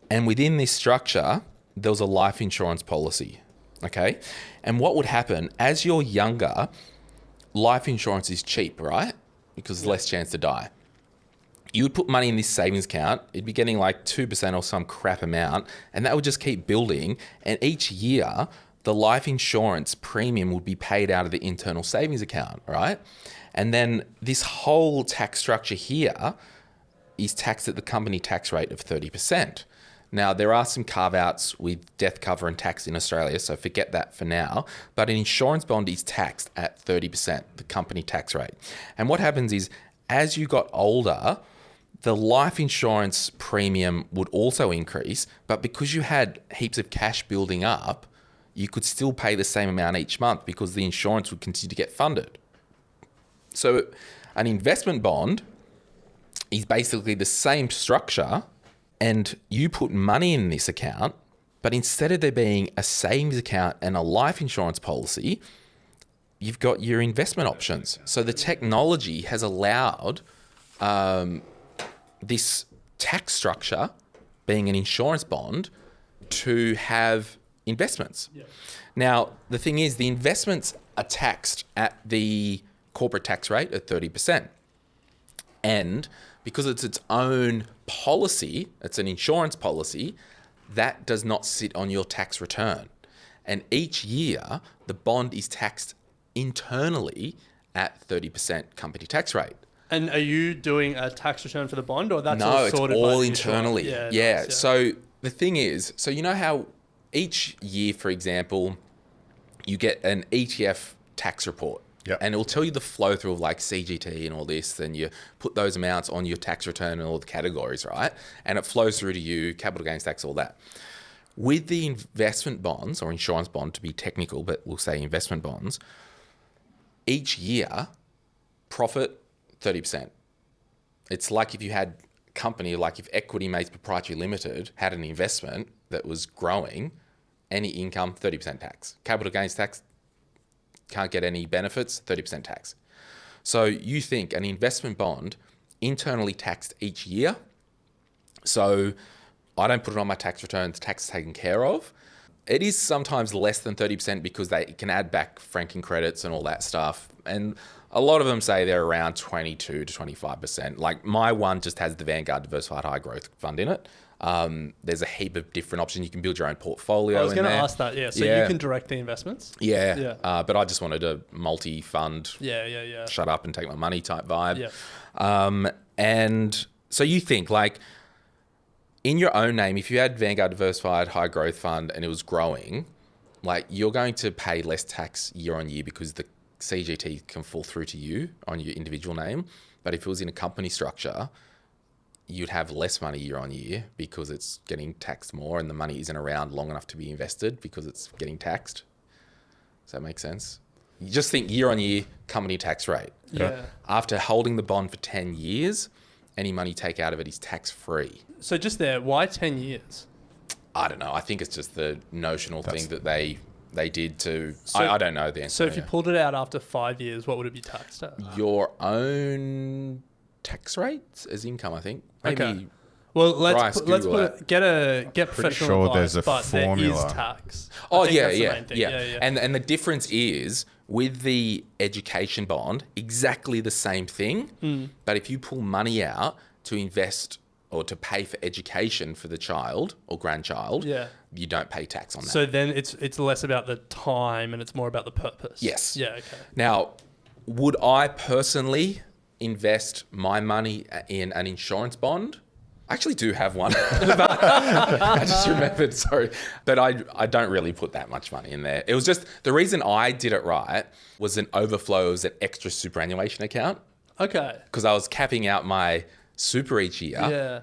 And within this structure, there was a life insurance policy, okay? And what would happen, as you're younger, life insurance is cheap, right? Because there's less chance to die. You would put money in this savings account, it'd be getting like 2% or some crap amount, and that would just keep building. And each year, the life insurance premium would be paid out of the internal savings account, right? And then this whole tax structure here is taxed at the company tax rate of 30%. Now, there are some carve-outs with death cover and tax in Australia, so forget that for now. But an insurance bond is taxed at 30%, the company tax rate. And what happens is, as you got older, the life insurance premium would also increase, but because you had heaps of cash building up, you could still pay the same amount each month because the insurance would continue to get funded. So an investment bond is basically the same structure, and you put money in this account, but instead of there being a savings account and a life insurance policy, you've got your investment options. So the technology has allowed this tax structure, being an insurance bond, to have investments. Yeah. Now, the thing is, the investments are taxed at the corporate tax rate at 30%. And because it's its own policy, it's an insurance policy, that does not sit on your tax return. And each year, the bond is taxed internally at 30% company tax rate. And are you doing a tax return for the bond, or that's no, all it's sorted all by internally. Yeah. Nice, so the thing is, so you know how each year, for example, you get an ETF tax report. Yep. And it will tell you the flow through of like CGT and all this, and you put those amounts on your tax return and all the categories, right? And it flows through to you, capital gains tax, all that. With the investment bonds, or insurance bond to be technical, but we'll say investment bonds, each year, profit 30%. It's like if you had a company, like if Equity Mates Proprietary Limited had an investment that was growing, any income, 30% tax. Capital gains tax, can't get any benefits, 30% tax. So you think an investment bond internally taxed each year. So I don't put it on my tax return. The tax is taken care of. It is sometimes less than 30% because they can add back franking credits and all that stuff. And a lot of them say they're around 22 to 25%. Like my one just has the Vanguard Diversified High Growth Fund in it. There's a heap of different options. You can build your own portfolio. I was going to ask that, yeah. So you can direct the investments? Yeah. But I just wanted a multi-fund, shut up and take my money type vibe. Yeah. And so you think like in your own name, if you had Vanguard Diversified High Growth Fund and it was growing, like you're going to pay less tax year on year because the CGT can fall through to you on your individual name. But if it was in a company structure, you'd have less money year on year because it's getting taxed more and the money isn't around long enough to be invested because it's getting taxed. Does that make sense? You just think year on year company tax rate. Yeah. After holding the bond for 10 years, any money you take out of it is tax free. So just there, why 10 years? I don't know. I think it's just the notional thing that they did to... I don't know the answer. So if you pulled it out after 5 years, what would it be taxed at? Your own tax rates as income, I think. Maybe. Okay. Well, let's Google put get professional sure advice, there's a but formula. there is tax. Oh, I think yeah. that's the main thing. Yeah. And the difference is with the education bond, exactly the same thing. But if you pull money out to invest or to pay for education for the child or grandchild, you don't pay tax on that. So then it's less about the time and it's more about the purpose. Yes. Yeah, okay. Now, would I personally invest my money in an insurance bond? I actually do have one. I just remembered, sorry. But I don't really put that much money in there. It was just, the reason I did it right was an overflow, was an extra superannuation account. Okay. Because I was capping out my super each year. Yeah.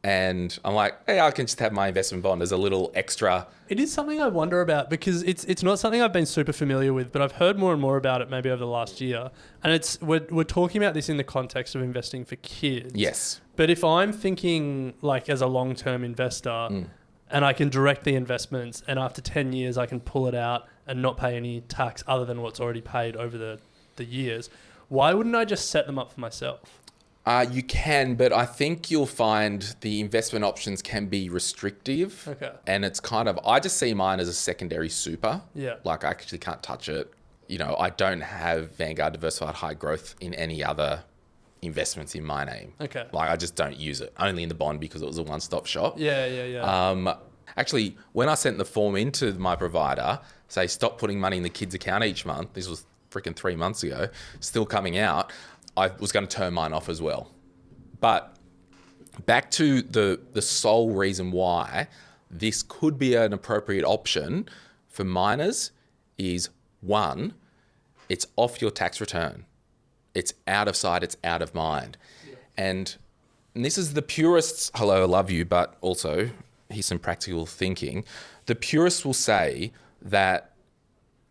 And I'm like, hey, I can just have my investment bond as a little extra. It is something I wonder about because it's not something I've been super familiar with, but I've heard more and more about it maybe over the last year. And we're talking about this in the context of investing for kids. Yes. But if I'm thinking like as a long-term investor and I can direct the investments and after 10 years I can pull it out and not pay any tax other than what's already paid over the years, why wouldn't I just set them up for myself? You can, but I think you'll find the investment options can be restrictive. Okay. And it's kind of, I just see mine as a secondary super. Yeah. Like I actually can't touch it. You know, I don't have Vanguard Diversified High Growth in any other investments in my name. Okay. Like I just don't use it. Only in the bond because it was a one-stop shop. Yeah. Actually, when I sent the form into my provider, say stop putting money in the kids' account each month, this was freaking 3 months ago, still coming out, I was going to turn mine off as well. But back to the sole reason why this could be an appropriate option for minors is, one, it's off your tax return. It's out of sight, it's out of mind. Yeah. And this is the purists, hello, I love you, but also here's some practical thinking. The purists will say that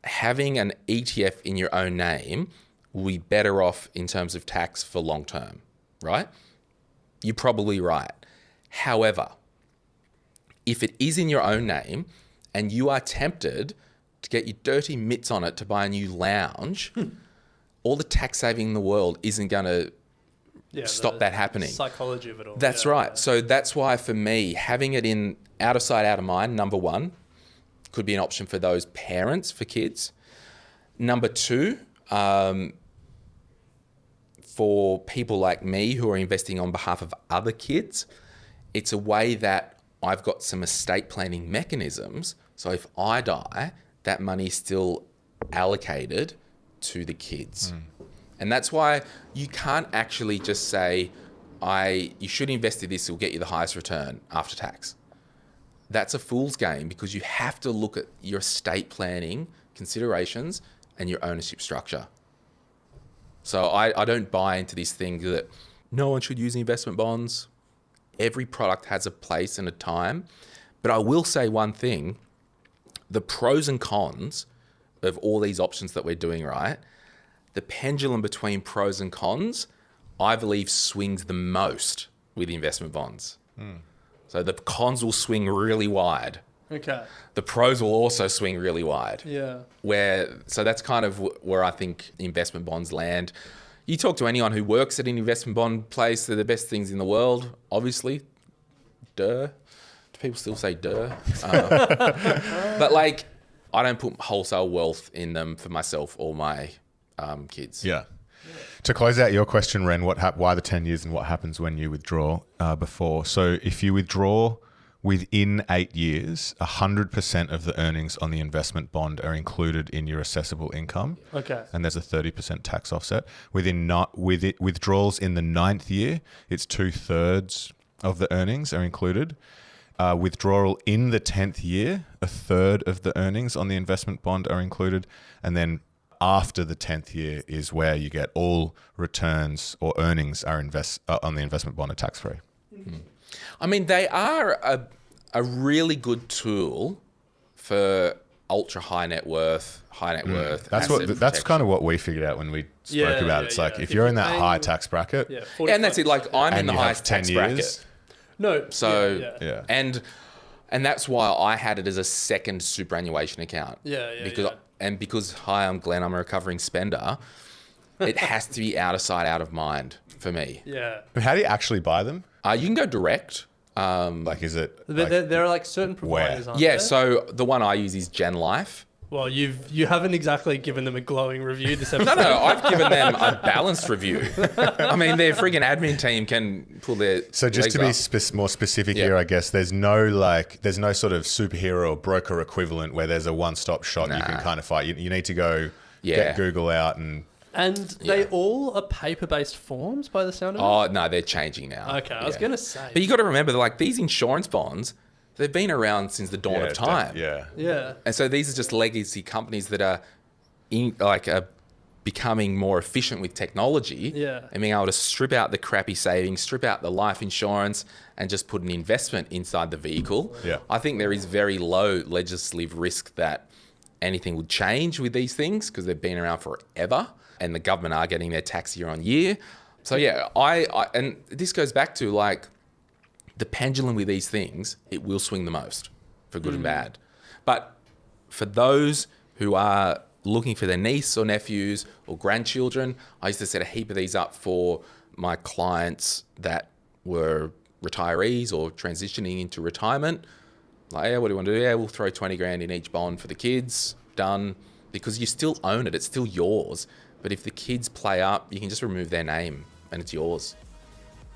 having an ETF in your own name will be better off in terms of tax for long term, right? You're probably right. However, if it is in your own name and you are tempted to get your dirty mitts on it to buy a new lounge, all the tax saving in the world isn't going to stop that happening. Psychology of it all. That's right. Yeah. So that's why for me, having it in out of sight, out of mind, number one, could be an option for those parents for kids. Number two, for people like me who are investing on behalf of other kids, it's a way that I've got some estate planning mechanisms. So if I die, that money is still allocated to the kids. And that's why you can't actually just say, you should invest in this, it will get you the highest return after tax. That's a fool's game because you have to look at your estate planning considerations and your ownership structure. So I don't buy into this thing that no one should use investment bonds. Every product has a place and a time. But I will say one thing, the pros and cons of all these options that we're doing, right? The pendulum between pros and cons, I believe, swings the most with investment bonds. So the cons will swing really wide. Okay. The pros will also swing really wide. Yeah. So that's kind of where I think investment bonds land. You talk to anyone who works at an investment bond place, they're the best things in the world, obviously. Duh. Do people still say duh? But like, I don't put wholesale wealth in them for myself or my kids. Yeah. To close out your question, Ren, why the 10 years and what happens when you withdraw before? So if you withdraw within 8 years, 100% of the earnings on the investment bond are included in your assessable income. Okay. And there's a 30% tax offset. Withdrawals in the 9th year, it's 2/3 of the earnings are included. Withdrawal in the 10th year, 1/3 of the earnings on the investment bond are included. And then after the 10th year is where you get all returns or earnings are on the investment bond are tax-free. I mean, they are a really good tool for ultra high net worth. That's kind of what we figured out when we spoke about it. It's like if you're in that high tax bracket, and that's it. Like I'm in the highest tax bracket. No, so and that's why I had it as a second superannuation account. Because hi, I'm Glenn. I'm a recovering spender. It has to be out of sight, out of mind for me. Yeah. But how do you actually buy them? You can go direct. Like, is it? There are like certain providers, aren't there? So the one I use is Gen Life. Well, you haven't exactly given them a glowing review this episode. No, I've given them a balanced review. I mean, their friggin' admin team can pull their So just to be more specific here, I guess there's no sort of superhero or broker equivalent where there's a one-stop shop you can kind of fight. You need to go get Google out and they all are paper-based forms by the sound of it? Oh, no, they're changing now. Okay, I was going to say. But you got to remember, like, these insurance bonds, they've been around since the dawn of time. Yeah. And so these are just legacy companies that are becoming more efficient with technology and being able to strip out the crappy savings, strip out the life insurance, and just put an investment inside the vehicle. Yeah. I think there is very low legislative risk that anything would change with these things because they've been around forever and the government are getting their tax year on year. So yeah, I and this goes back to like the pendulum with these things, it will swing the most for good and bad. But for those who are looking for their niece or nephews or grandchildren, I used to set a heap of these up for my clients that were retirees or transitioning into retirement. Like, what do you want to do? Yeah, we'll throw 20 grand in each bond for the kids. Done. Because you still own it. It's still yours. But if the kids play up, you can just remove their name and it's yours.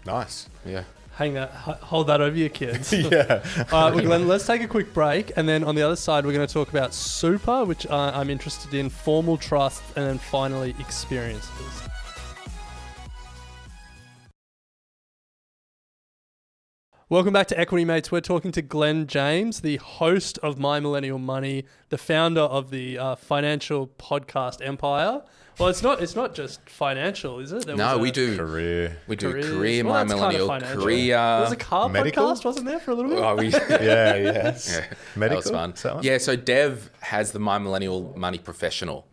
Nice. Yeah. Hold that over your kids. Yeah. All right, well, Glenn, let's take a quick break. And then on the other side, we're going to talk about super, which I'm interested in, formal trust, and then finally experiences. Welcome back to Equity Mates. We're talking to Glen James, the host of My Millennial Money, the founder of the financial podcast empire. Well, it's not just financial, is it? We do career. We do career, My Millennial Career. There was a car medical podcast, wasn't there, for a little bit? Oh, Yeah. That Medical. was fun. Yeah, so Dev has the My Millennial Money Professional.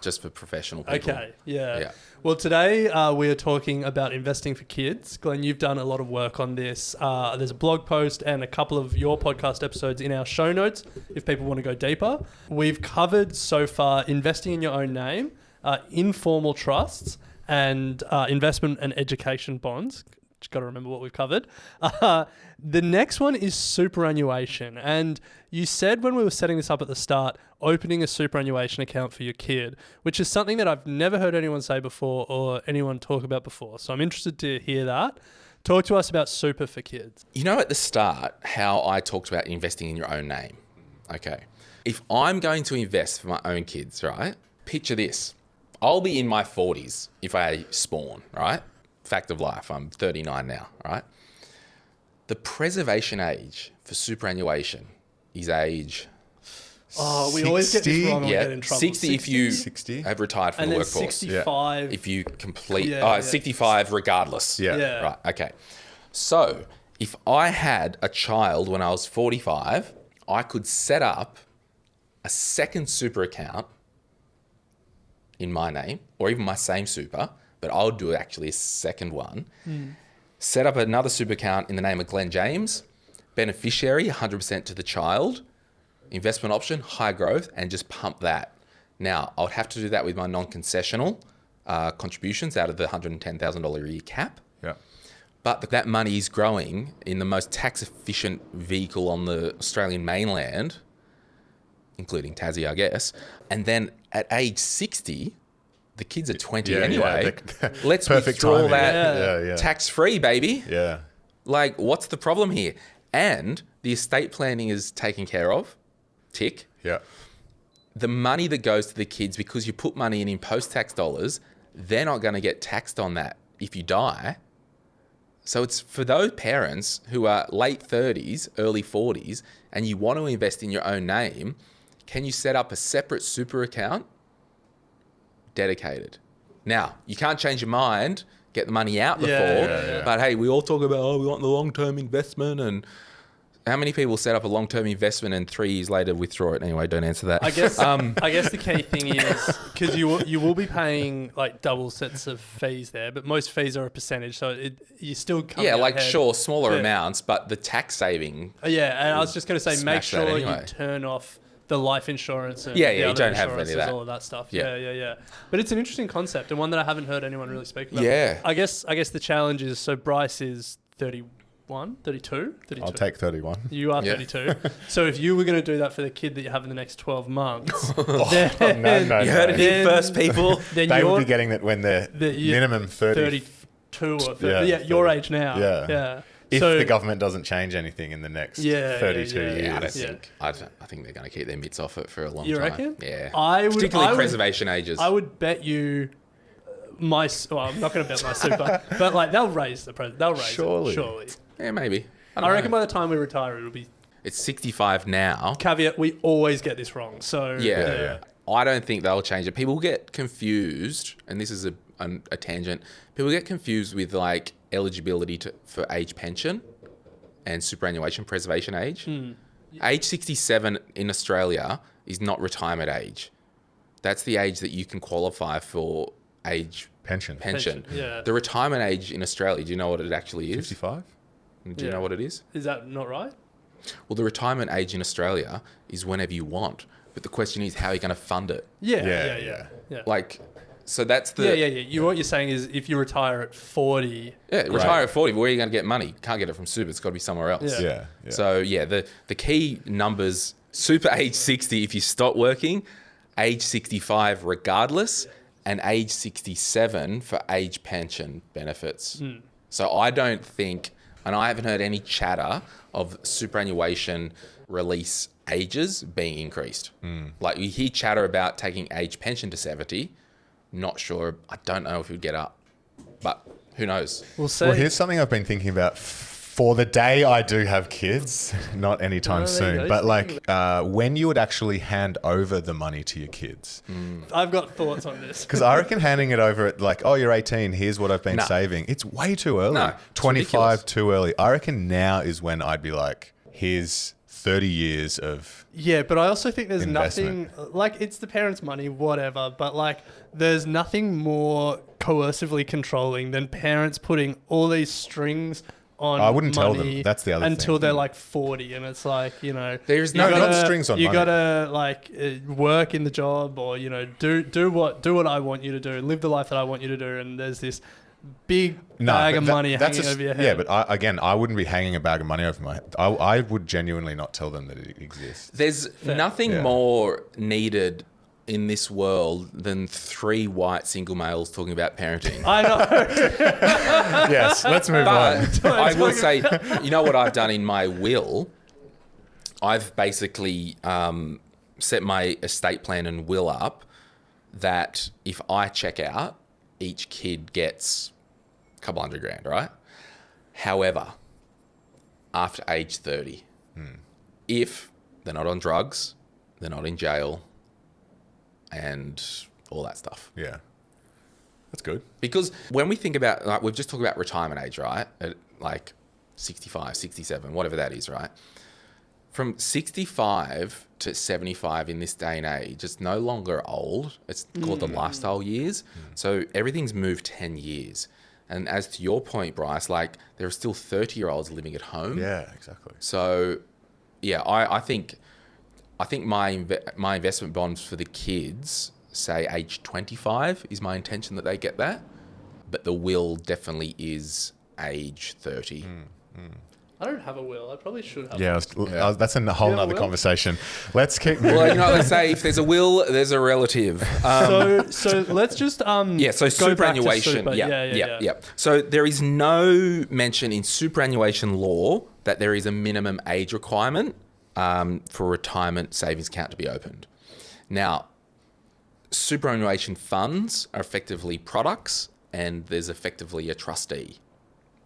Just for professional people. Okay, yeah. Well, today we are talking about investing for kids. Glenn, you've done a lot of work on this. There's a blog post and a couple of your podcast episodes in our show notes if people want to go deeper. We've covered so far investing in your own name, informal trusts, and investment and education bonds. Just got to remember what we've covered. The next one is superannuation. And you said when we were setting this up at the start, opening a superannuation account for your kid, which is something that I've never heard anyone say before or anyone talk about before. So I'm interested to hear that. Talk to us about super for kids. You know at the start how I talked about investing in your own name? Okay. If I'm going to invest for my own kids, right? Picture this. I'll be in my 40s if I spawn, right? Fact of life, I'm 39 now, right? The preservation age for superannuation is age... Oh, we always get this wrong and we get in trouble. 60 if you have retired from and the then workforce. 65. If you complete... 65 regardless. Yeah. Right, okay. So if I had a child when I was 45, I could set up a second super account in my name or even my same super, but I'll do actually a second one. Set up another super account in the name of Glen James, beneficiary 100% to the child, investment option, high growth, and just pump that. Now, I would have to do that with my non-concessional contributions out of the $110,000 a year cap. Yeah. But that money is growing in the most tax-efficient vehicle on the Australian mainland, including Tassie, I guess. And then at age 60, the kids are 20 anyway. Let's withdraw that tax-free, baby. Yeah. Like, what's the problem here? And the estate planning is taken care of. Tick. Yeah. The money that goes to the kids, because you put money in post-tax dollars, they're not going to get taxed on that if you die. So it's for those parents who are late 30s, early 40s, and you want to invest in your own name, can you set up a separate super account dedicated? Now, you can't change your mind, get the money out before, but hey, we all talk about, we want the long-term investment, and how many people set up a long-term investment and 3 years later withdraw it? Anyway, don't answer that. I guess the key thing is, because you will be paying like double sets of fees there, but most fees are a percentage, so you still come out like ahead. Sure, smaller amounts, but the tax saving. Yeah, and I was just going to say, make sure anyway. you turn off the life insurance and you the other don't have any of insurances, that. all of that stuff. Yeah. Yeah. But it's an interesting concept and one that I haven't heard anyone really speak about. Yeah. I guess the challenge is, so Bryce is 31, 32? I'll take 31. You are 32. So if you were going to do that for the kid that you have in the next 12 months, then, No. You heard it here first, people. then They you're would be getting that when they're minimum 32 or 30. Yeah, your age now. Yeah. If So- the government doesn't change anything in the next 32 years. I think they're going to keep their mitts off it for a long You time. reckon? Yeah. I Particularly would- preservation ages. I would bet you I'm not going to bet my super, but like they'll raise they'll raise Surely. it, surely. Yeah, maybe. I reckon by the time we retire, it'll be. It's 65 now. Caveat: we always get this wrong. So Yeah. I don't think they'll change it. People get confused, and this is a tangent. People get confused with like eligibility for age pension and superannuation preservation age. Age 67 in Australia is not retirement age. That's the age that you can qualify for age Pension. Yeah. The retirement age in Australia, do you know what it actually is? 55? Do you know what it is? Is that not right? Well, the retirement age in Australia is whenever you want. But the question is, how are you going to fund it? Yeah. Like, so that's the... Yeah. What you're saying is, if you retire at 40, retire at 40, but where are you going to get money? Can't get it from super. It's got to be somewhere else. Yeah. So, the key numbers, super age 60 if you stop working, age 65 regardless, and age 67 for age pension benefits. So I don't think, and I haven't heard any chatter of superannuation release ages being increased. Like, you hear chatter about taking age pension to 70. Not sure. I don't know if it would get up, but who knows? we'll see. Well, here's something I've been thinking about for the day I do have kids, not anytime there you soon, go. but like when you would actually hand over the money to your kids. I've got thoughts on this. Because I reckon handing it over at like, oh, you're 18, here's what I've been saving. It's way too early. No, it's 25 ridiculous. too early. I reckon now is when I'd be like, here's 30 years of... Yeah, but I also think there's investment. nothing, like, it's the parents' money, whatever, but like there's nothing more coercively controlling than parents putting all these strings on I wouldn't tell money them. That's the other until thing. they're like 40, and it's like, There's No, not strings on you money. gotta like work in the job, or do what I want you to do, live the life that I want you to do, and there's this big bag of money hanging over your head. Yeah, but I wouldn't be hanging a bag of money over my head. I would genuinely not tell them that it exists. There's nothing more needed in this world than 3 white single males talking about parenting. I know. Yes, let's move on. But I will say, you know what I've done in my will? I've basically set my estate plan and will up that if I check out, each kid gets a couple $100,000, right? However, after age 30, if they're not on drugs, they're not in jail, and all that stuff. Yeah. That's good. Because when we think about, like, we've just talked about retirement age, right? At like 65, 67, whatever that is, right? From 65 to 75 in this day and age, it's no longer old. It's called the lifestyle years. So everything's moved 10 years. And as to your point, Bryce, like, there are still 30-year-olds living at home. Yeah, exactly. So, yeah, I think my investment bonds for the kids say age 25 is my intention that they get that. But the will definitely is age 30. I don't have a will. I probably should have. Yeah, that's a whole nother conversation. Let's keep moving. Well, you know, let's say if there's a will, there's a relative. So let's just so go superannuation. Back to super. Yeah. So there is no mention in superannuation law that there is a minimum age requirement for a retirement savings account to be opened. Now, superannuation funds are effectively products, and there's effectively a trustee.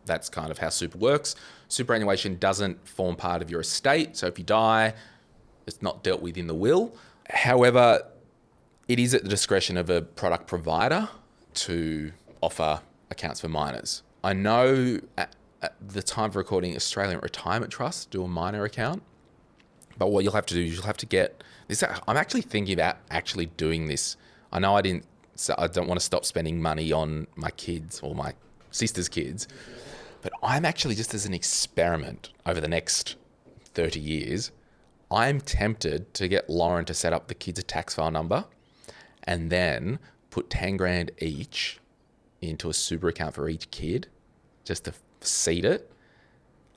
That's kind of how super works. Superannuation doesn't form part of your estate, so if you die, it's not dealt with in the will. However, it is at the discretion of a product provider to offer accounts for minors. I know at the time of recording, Australian Retirement Trust do a minor account, but what you'll have to do is you'll have to get this. I'm actually thinking about actually doing this. I know I don't want to stop spending money on my kids or my sister's kids, but I'm actually, just as an experiment over the next 30 years, I'm tempted to get Lauren to set up the kids' a tax file number and then put 10 grand each into a super account for each kid just to seed it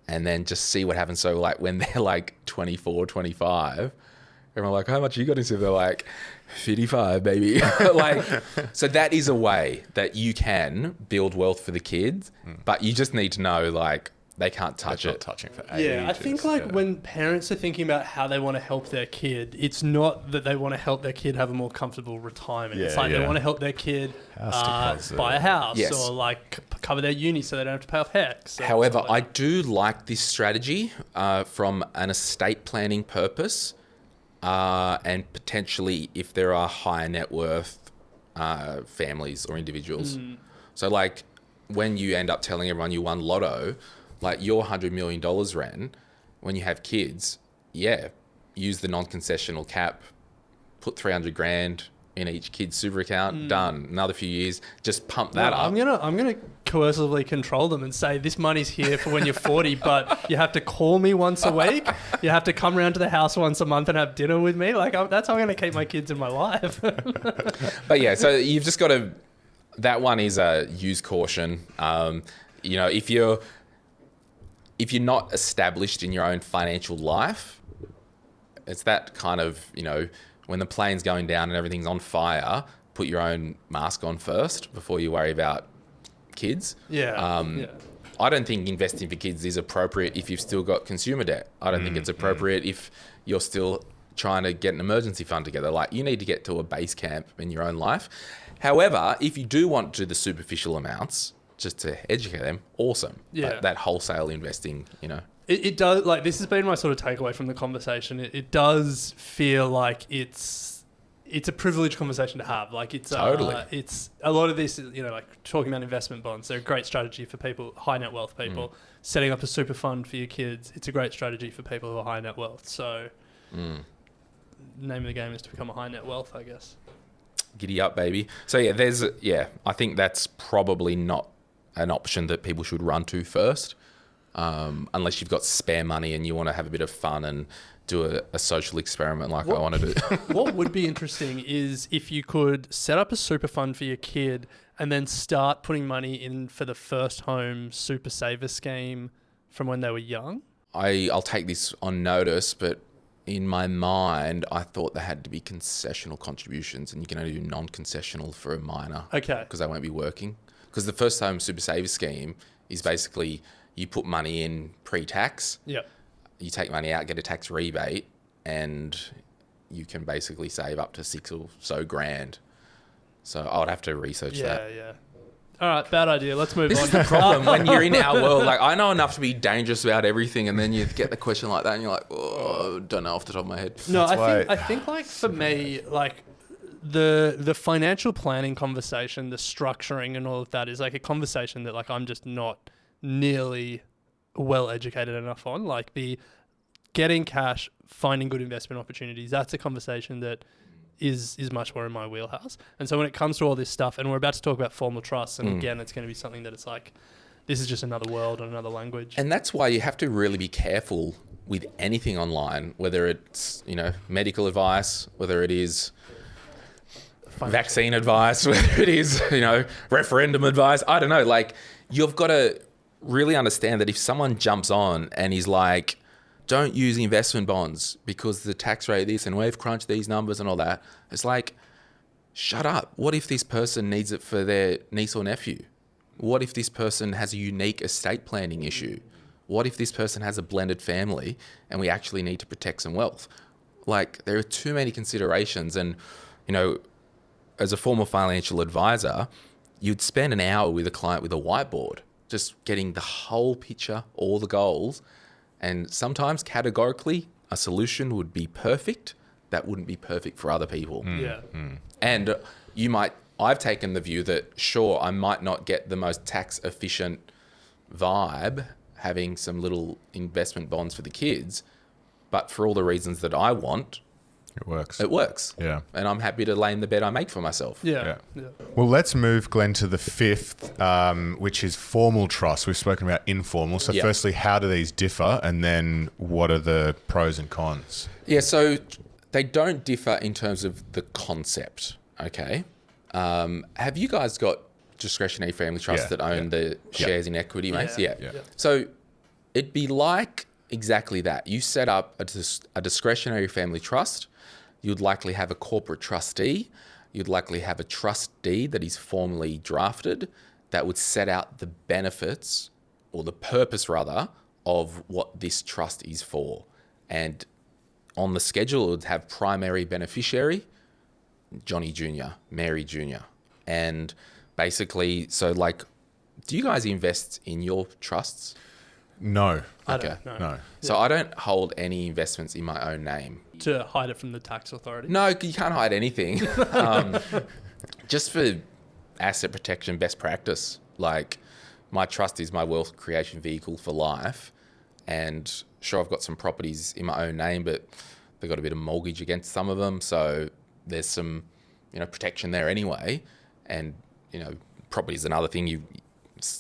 and then just see what happens. So like when they're like 24, 25, everyone like, how much you got into? They're like, 55, baby. Like, so that is a way that you can build wealth for the kids, but you just need to know, like, they can't touch it. Not touching for ages. Yeah, I think when parents are thinking about how they want to help their kid, it's not that they want to help their kid have a more comfortable retirement. It's like they want to help their kid buy a house or like cover their uni so they don't have to pay off HECS. However, I do like this strategy from an estate planning purpose. And potentially if there are higher net worth families or individuals. So like when you end up telling everyone you won lotto, like your $100 million, Ren, when you have kids, use the non-concessional cap, put 300 grand in each kid's super account, done. Another few years, just pump that up. I'm gonna coercively control them and say this money's here for when you're 40, but you have to call me once a week. You have to come around to the house once a month and have dinner with me. Like that's how I'm gonna keep my kids in my life. But yeah, so you've just got to. That one is use caution. You know, if you're not established in your own financial life, it's that kind of, you know, when the plane's going down and everything's on fire, put your own mask on first before you worry about kids. I don't think investing for kids is appropriate if you've still got consumer debt. I don't think it's appropriate if you're still trying to get an emergency fund together. Like, you need to get to a base camp in your own life. However, if you do want to do the superficial amounts, just to educate them, awesome. But that wholesale investing, you know. It does, like, this has been my sort of takeaway from the conversation. It does feel like it's a privileged conversation to have. Like, it's totally. It's a lot of this, you know, like talking about investment bonds. They're a great strategy for people, high net wealth people. Setting up a super fund for your kids, it's a great strategy for people who are high net wealth. So, name of the game is to become a high net wealth, I guess. Giddy up, baby. So I think that's probably not an option that people should run to first. Unless you've got spare money and you want to have a bit of fun and do a social experiment like I want to do. What would be interesting is if you could set up a super fund for your kid and then start putting money in for the first home super saver scheme from when they were young. I'll take this on notice, but in my mind, I thought there had to be concessional contributions, and you can only do non-concessional for a minor. Okay. Because they won't be working. Because the first home super saver scheme is basically you put money in pre-tax. Yep. You take money out, get a tax rebate, and you can basically save up to $6 or so grand. So I would have to research that. Yeah. All right, bad idea. Let's move on. This is the problem when you're in our world. Like, I know enough to be dangerous about everything, and then you get the question like that, and you're like, oh, don't know off the top of my head. No, I think like for me, like the financial planning conversation, the structuring and all of that is like a conversation that like I'm just not nearly well educated enough on. Like the getting cash, finding good investment opportunities, that's a conversation that is much more in my wheelhouse. And so when it comes to all this stuff, and we're about to talk about formal trusts, and again, it's going to be something that it's like, this is just another world and another language. And that's why you have to really be careful with anything online, whether it's, you know, medical advice, whether it is vaccine advice, whether it is, referendum advice. I don't know. Like, you've got to really understand that if someone jumps on and is like, don't use investment bonds because the tax rate this and we've crunched these numbers and all that, it's like, shut up. What if this person needs it for their niece or nephew? What if this person has a unique estate planning issue? What if this person has a blended family and we actually need to protect some wealth? Like, there are too many considerations. And, as a former financial advisor, you'd spend an hour with a client with a whiteboard, just getting the whole picture, all the goals. And sometimes categorically, a solution would be perfect. That wouldn't be perfect for other people. Yeah. And I've taken the view that, sure, I might not get the most tax efficient vibe having some little investment bonds for the kids, but for all the reasons that I want, It works. Yeah. And I'm happy to lay in the bed I make for myself. Yeah. Well, let's move, Glenn, to the fifth, which is formal trust. We've spoken about informal. So firstly, how do these differ? And then what are the pros and cons? Yeah, so they don't differ in terms of the concept, okay? Have you guys got discretionary family trusts that own the shares in equity, mates? Yeah. So it'd be like exactly that. You set up a discretionary family trust. You'd likely have a corporate trustee. You'd likely have a trustee that is formally drafted that would set out the benefits, or the purpose rather, of what this trust is for. And on the schedule, it would have primary beneficiary, Johnny Jr., Mary Jr. And basically, so like, do you guys invest in your trusts? No. I don't know. No. So I don't hold any investments in my own name. To hide it from the tax authority? No, you can't hide anything. Just for asset protection best practice. Like, my trust is my wealth creation vehicle for life. And sure, I've got some properties in my own name, but they've got a bit of mortgage against some of them. So there's some, protection there anyway. And, property is another thing. You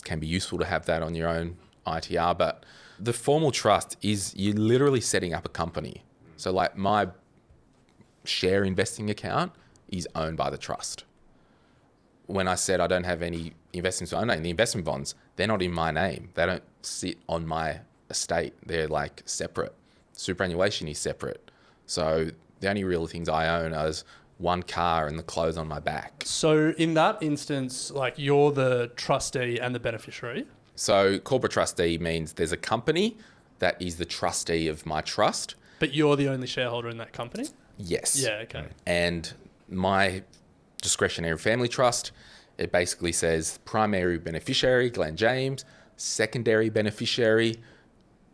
can be useful to have that on your own ITR. But the formal trust is you're literally setting up a company. So like, my share investing account is owned by the trust. When I said I don't have any investments in my own name, the investment bonds, they're not in my name. They don't sit on my estate. They're like separate. Superannuation is separate. So the only real things I own is one car and the clothes on my back. So in that instance, like, you're the trustee and the beneficiary? So corporate trustee means there's a company that is the trustee of my trust. But you're the only shareholder in that company? Yes. Yeah, okay. And my discretionary family trust, it basically says primary beneficiary, Glen James, secondary beneficiary,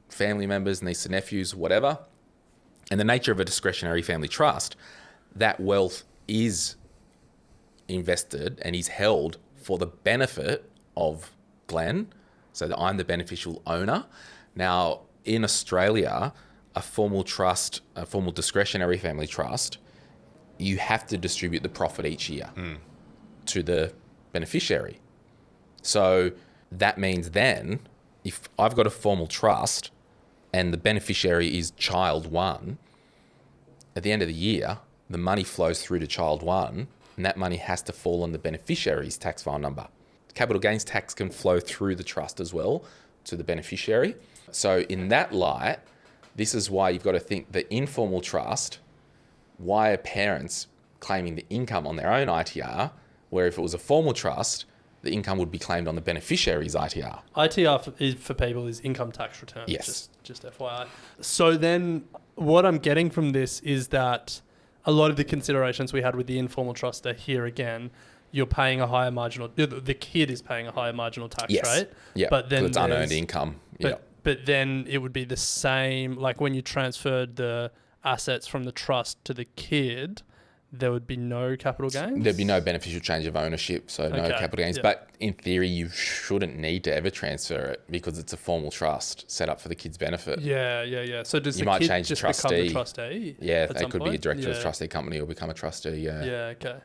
family members, niece and nephews, whatever. And the nature of a discretionary family trust, that wealth is invested and is held for the benefit of Glen, so that I'm the beneficial owner. Now, in Australia, a formal trust, a formal discretionary family trust, you have to distribute the profit each year to the beneficiary. So that means then, if I've got a formal trust and the beneficiary is child one, at the end of the year, the money flows through to child one, and that money has to fall on the beneficiary's tax file number. Capital gains tax can flow through the trust as well to the beneficiary. So in that light, this is why you've got to think the informal trust, why are parents claiming the income on their own ITR, where if it was a formal trust, the income would be claimed on the beneficiary's ITR. ITR for people is income tax return. Yes. Just FYI. So then what I'm getting from this is that a lot of the considerations we had with the informal trust are here again. You're paying a higher marginal, the kid is paying a higher marginal tax rate. Yeah, but then it's unearned income. But then it would be the same, like when you transferred the assets from the trust to the kid, there would be no capital gains? There'd be no beneficial change of ownership, so no capital gains. But in theory, you shouldn't need to ever transfer it because it's a formal trust set up for the kid's benefit. Yeah. So does you the might kid change just the become the trustee? Yeah, they could point? be a director of a trustee company or become a trustee, Yeah, okay.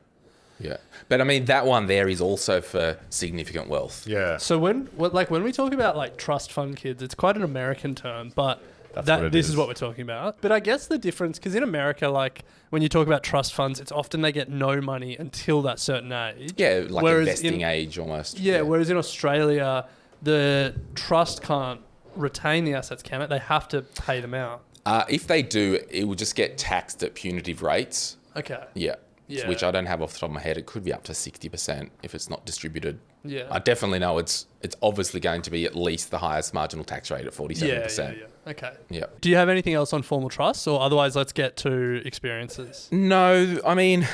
Yeah. But I mean, that one there is also for significant wealth. Yeah. So when we talk about like trust fund kids, it's quite an American term, but This is what we're talking about. But I guess the difference, because in America, like when you talk about trust funds, it's often they get no money until that certain age. Yeah, like investing age almost. Yeah, whereas in Australia, the trust can't retain the assets, can it? They have to pay them out. If they do, it will just get taxed at punitive rates. Okay. Yeah. Which I don't have off the top of my head. It could be up to 60% if it's not distributed. Yeah. I definitely know it's obviously going to be at least the highest marginal tax rate at 47%. Yeah. Okay. Yeah. Do you have anything else on formal trusts, or otherwise let's get to experiences? No, I mean...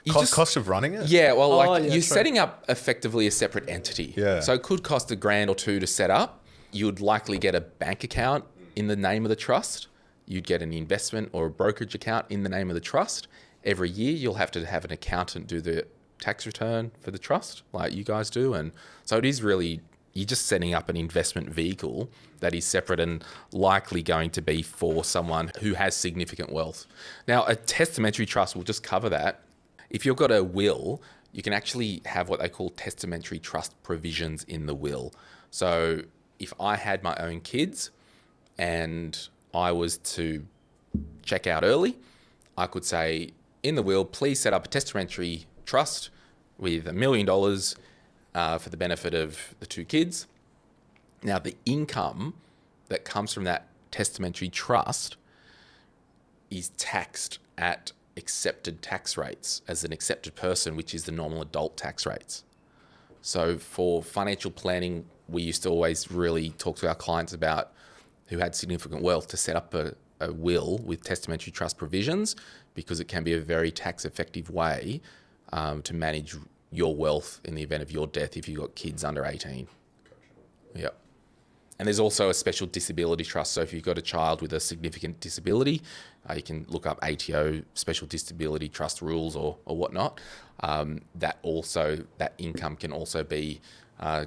Cost of running it? Yeah, well, you're true. setting up effectively a separate entity. Yeah. So it could cost $1,000 or $2,000 to set up. You'd likely get a bank account in the name of the trust. You'd get an investment or a brokerage account in the name of the trust. Every year, you'll have to have an accountant do the tax return for the trust, like you guys do. And so it is really, you're just setting up an investment vehicle that is separate and likely going to be for someone who has significant wealth. Now, a testamentary trust will just cover that. If you've got a will, you can actually have what they call testamentary trust provisions in the will. So if I had my own kids and I was to check out early, I could say, in the will, please set up a testamentary trust with $1 million for the benefit of the 2 kids. Now, the income that comes from that testamentary trust is taxed at accepted tax rates as an accepted person, which is the normal adult tax rates. So for financial planning, we used to always really talk to our clients about who had significant wealth to set up a will with testamentary trust provisions, because it can be a very tax effective way to manage your wealth in the event of your death if you've got kids under 18. Yep. And there's also a special disability trust. So if you've got a child with a significant disability, you can look up ATO special disability trust rules or whatnot. That income can also be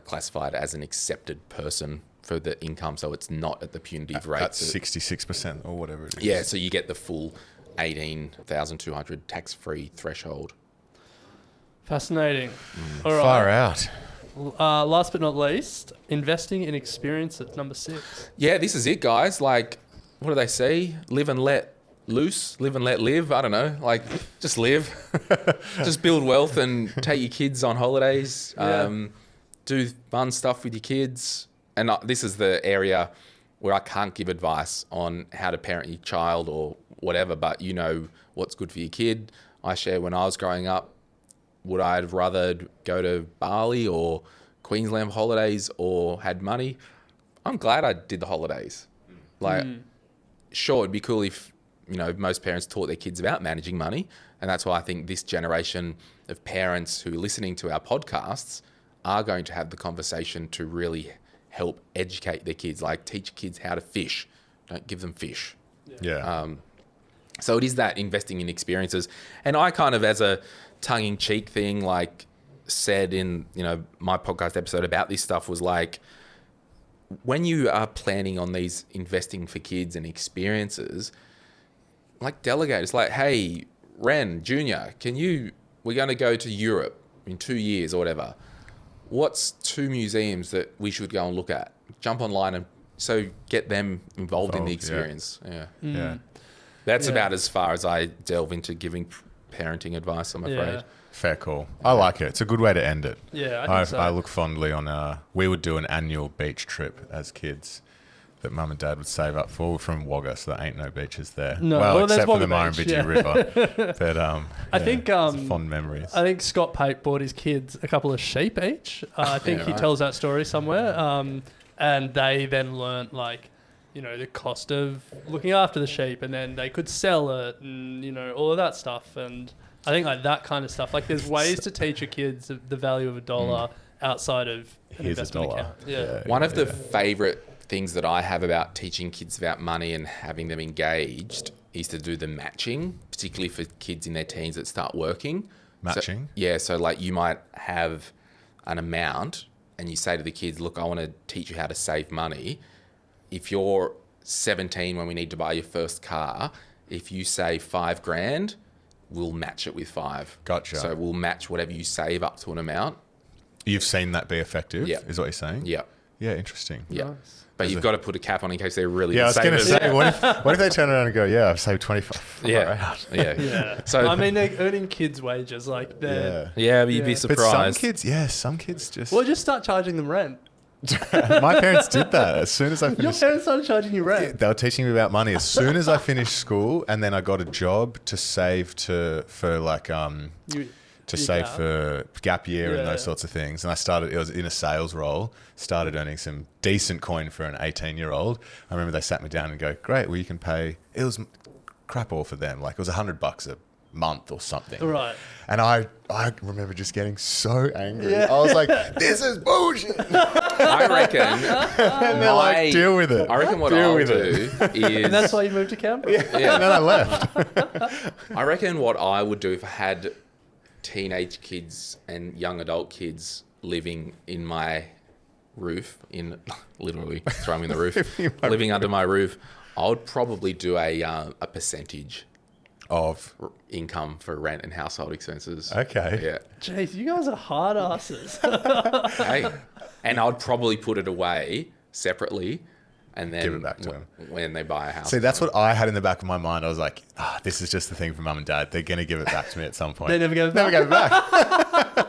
classified as an accepted person for the income, so it's not at the punitive rate. That's 66% or whatever it is. Yeah, so you get the full 18,200 tax-free threshold. Fascinating. All right. Far out. Last but not least, investing in experiences, number 6. Yeah, this is it, guys. Like, what do they say? Live and let loose, live and let live. I don't know. Like, just live. Just build wealth and take your kids on holidays. Do fun stuff with your kids. And this is the area where I can't give advice on how to parent your child or whatever, but you know what's good for your kid. I share when I was growing up, would I have rather go to Bali or Queensland holidays or had money? I'm glad I did the holidays. Like, sure, it'd be cool if, most parents taught their kids about managing money. And that's why I think this generation of parents who are listening to our podcasts are going to have the conversation to really help educate their kids, like teach kids how to fish. Don't give them fish. Yeah. So it is that investing in experiences. And I kind of, as a tongue-in-cheek thing, like said in, my podcast episode about this stuff, was like, when you are planning on these investing for kids and experiences, like delegate. It's like, hey, Ren, Junior, we're going to go to Europe in 2 years or whatever. What's 2 museums that we should go and look at? Jump online and so get them involved in the experience. Yeah. That's about as far as I delve into giving parenting advice, I'm afraid. Fair call. I like it. It's a good way to end it. Yeah, I think so. I look fondly on, we would do an annual beach trip as kids that mum and dad would save up for. We're from Wagga, so there ain't no beaches there. No, well, except for the Wagga Beach, Murrumbidgee River. But I think fond memories. I think Scott Pape bought his kids a couple of sheep each. I think he tells that story somewhere. And they then learnt the cost of looking after the sheep, and then they could sell it, and all of that stuff. And I think that kind of stuff. Like, there's ways to teach your kids the value of a dollar outside of an Here's investment $1. account. Yeah. One of the favourite things that I have about teaching kids about money and having them engaged is to do the matching, particularly for kids in their teens that start working. Matching? So like you might have an amount and you say to the kids, look, I want to teach you how to save money. If you're 17 when we need to buy your first car, if you save $5,000, we'll match it with 5. Gotcha. So we'll match whatever you save up to an amount. You've seen that be effective, Yeah. is what you're saying? Yeah. Yeah, interesting. Yeah. But you've got to put a cap on in case they're really Yeah, I was going to savers. say, what if they turn around and go, yeah, I've saved 25. Yeah. Yeah. So I mean, they're earning kids' wages. Like, they're. Yeah. you'd be But some surprised. kids just... Well, just start charging them rent. My parents did that as soon as I Your finished... parents started charging you rent. They were teaching me about money as soon as I finished school, and then I got a job to save for gap year and those sorts of things. And it was in a sales role, started earning some decent coin for an 18-year-old. I remember they sat me down and go, great, well, you can pay, it was crap all for them. Like it was $100 a month or something. Right. And I remember just getting so angry. Yeah. I was like, this is bullshit. I reckon. And they're like, deal with it. I reckon what I'll do is. And that's why you moved to Canberra. Yeah. And then I left. I reckon what I would do if I had teenage kids and young adult kids living in my roof, literally throwing in the roof, living under my roof, I would probably do a percentage Of income for rent and household expenses. Okay. Yeah. Jeez, you guys are hard asses. Hey. And I'd probably put it away separately and then Give it back to them. when they buy a house. See, that's what I had in the back of my mind. I was like, this is just the thing for mum and dad. They're going to give it back to me at some point. They never gave it back. Never gave it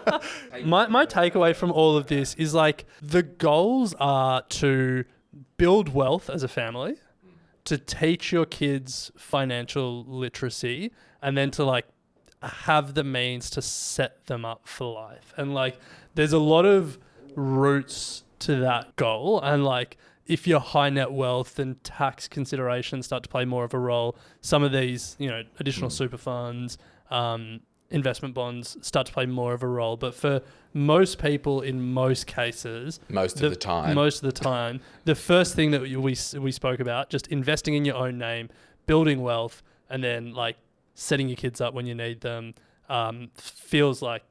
back. My takeaway from all of this is like the goals are to build wealth as a family, to teach your kids financial literacy, and then to like have the means to set them up for life. And like there's a lot of roots to that goal, and like if you're high net wealth, then tax considerations start to play more of a role. Some of these, additional super funds, investment bonds start to play more of a role. But for most people, in most cases, most of the time, the first thing that we spoke about, just investing in your own name, building wealth, and then like setting your kids up when you need them, feels like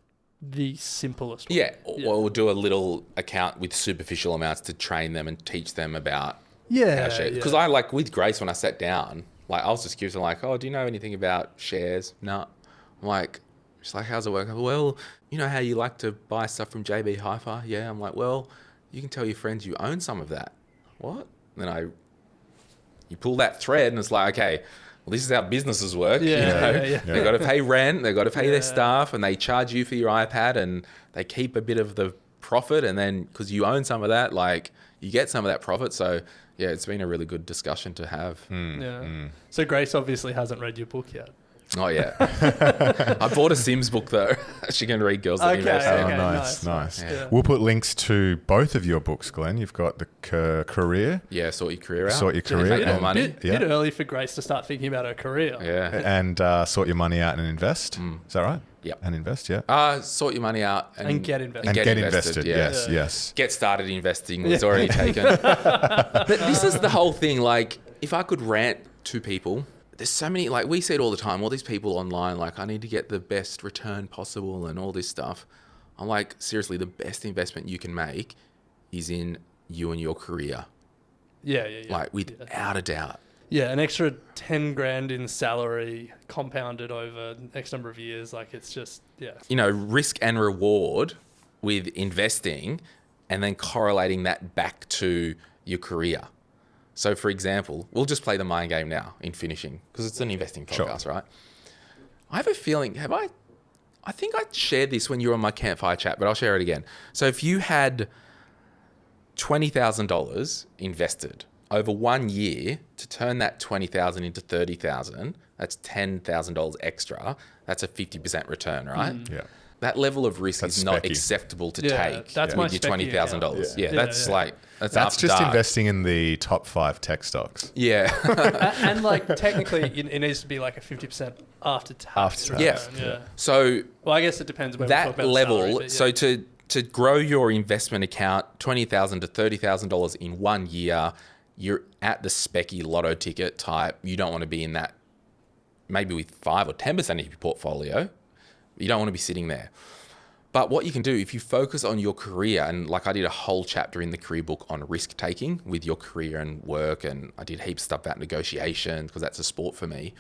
the simplest way. Yeah, or do a little account with superficial amounts to train them and teach them about how shares. Because I like with Grace, when I sat down, like I was just curious. I'm like, oh, do you know anything about shares? No. I'm like, she's like, how's it work? I'm like, well, you know how you like to buy stuff from JB Hi-Fi? Yeah. I'm like, well, you can tell your friends you own some of that. What? And then you pull that thread and it's like, okay, well, this is how businesses work. They've got to pay rent, they've got to pay their staff, and they charge you for your iPad, and they keep a bit of the profit, and then because you own some of that, like you get some of that profit. So yeah, it's been a really good discussion to have. So Grace obviously hasn't read your book yet. Not yet. I bought a Sims book though. She can read Girls That Invest. Nice. Yeah. We'll put links to both of your books, Glenn. You've got the career. Yeah, Sort Your Career Out. Sort Your Career Make More Money. Bit early for Grace to start thinking about her career. Yeah. And Sort Your Money Out and Invest. Is that right? Yep. And invest, yeah. Sort your money out And get invested. And get invested. Yes. Get started investing was already taken. But this is the whole thing. Like, if I could rant to people, there's so many, like we see it all the time, all these people online, like I need to get the best return possible and all this stuff. I'm like, seriously, the best investment you can make is in you and your career. Yeah. Like without a doubt. Yeah, an extra 10 grand in salary compounded over X number of years. Like it's just, risk and reward with investing and then correlating that back to your career. So, for example, we'll just play the mind game now in finishing because it's an investing podcast, right? I have a feeling, I think I shared this when you were on my campfire chat, but I'll share it again. So if you had $20,000 invested over 1 year to turn that $20,000 into $30,000, that's $10,000 extra. That's a 50% return, right? Yeah. That level of risk is not specky. acceptable to take that's with your $20,000. Yeah, that's That's just dark. investing in the top 5 tech stocks. Yeah. and like technically it needs to be like a 50% after tax. Yeah. So well, I guess it depends when that we talk about level. salary, So to grow your investment account $20,000 to $30,000 in 1 year, you're at the specky lotto ticket type. You don't want to be in that. Maybe with 5 or 10% of your portfolio. You don't want to be sitting there. But what you can do, if you focus on your career, and like I did a whole chapter in the career book on risk taking with your career and work, and I did heaps of stuff about negotiation because that's a sport for me.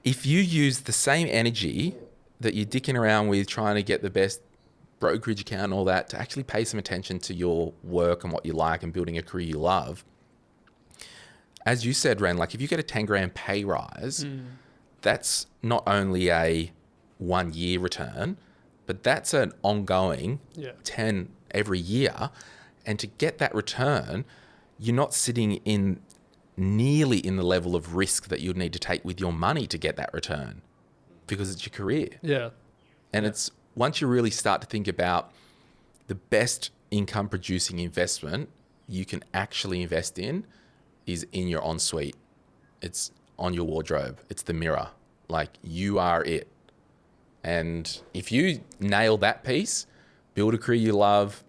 If you use the same energy that you're dicking around with trying to get the best brokerage account and all that, to actually pay some attention to your work and what you like and building a career you love. As you said, Ren, like if you get a 10 grand pay rise, that's not only a 1 year return, but that's an ongoing 10 every year. And to get that return, you're not sitting in nearly in the level of risk that you'd need to take with your money to get that return, because it's your career. Yeah. And it's once you really start to think about the best income producing investment you can actually invest in is in your ensuite. It's on your wardrobe. It's the mirror. Like, you are it. And if you nail that piece, build a career you love,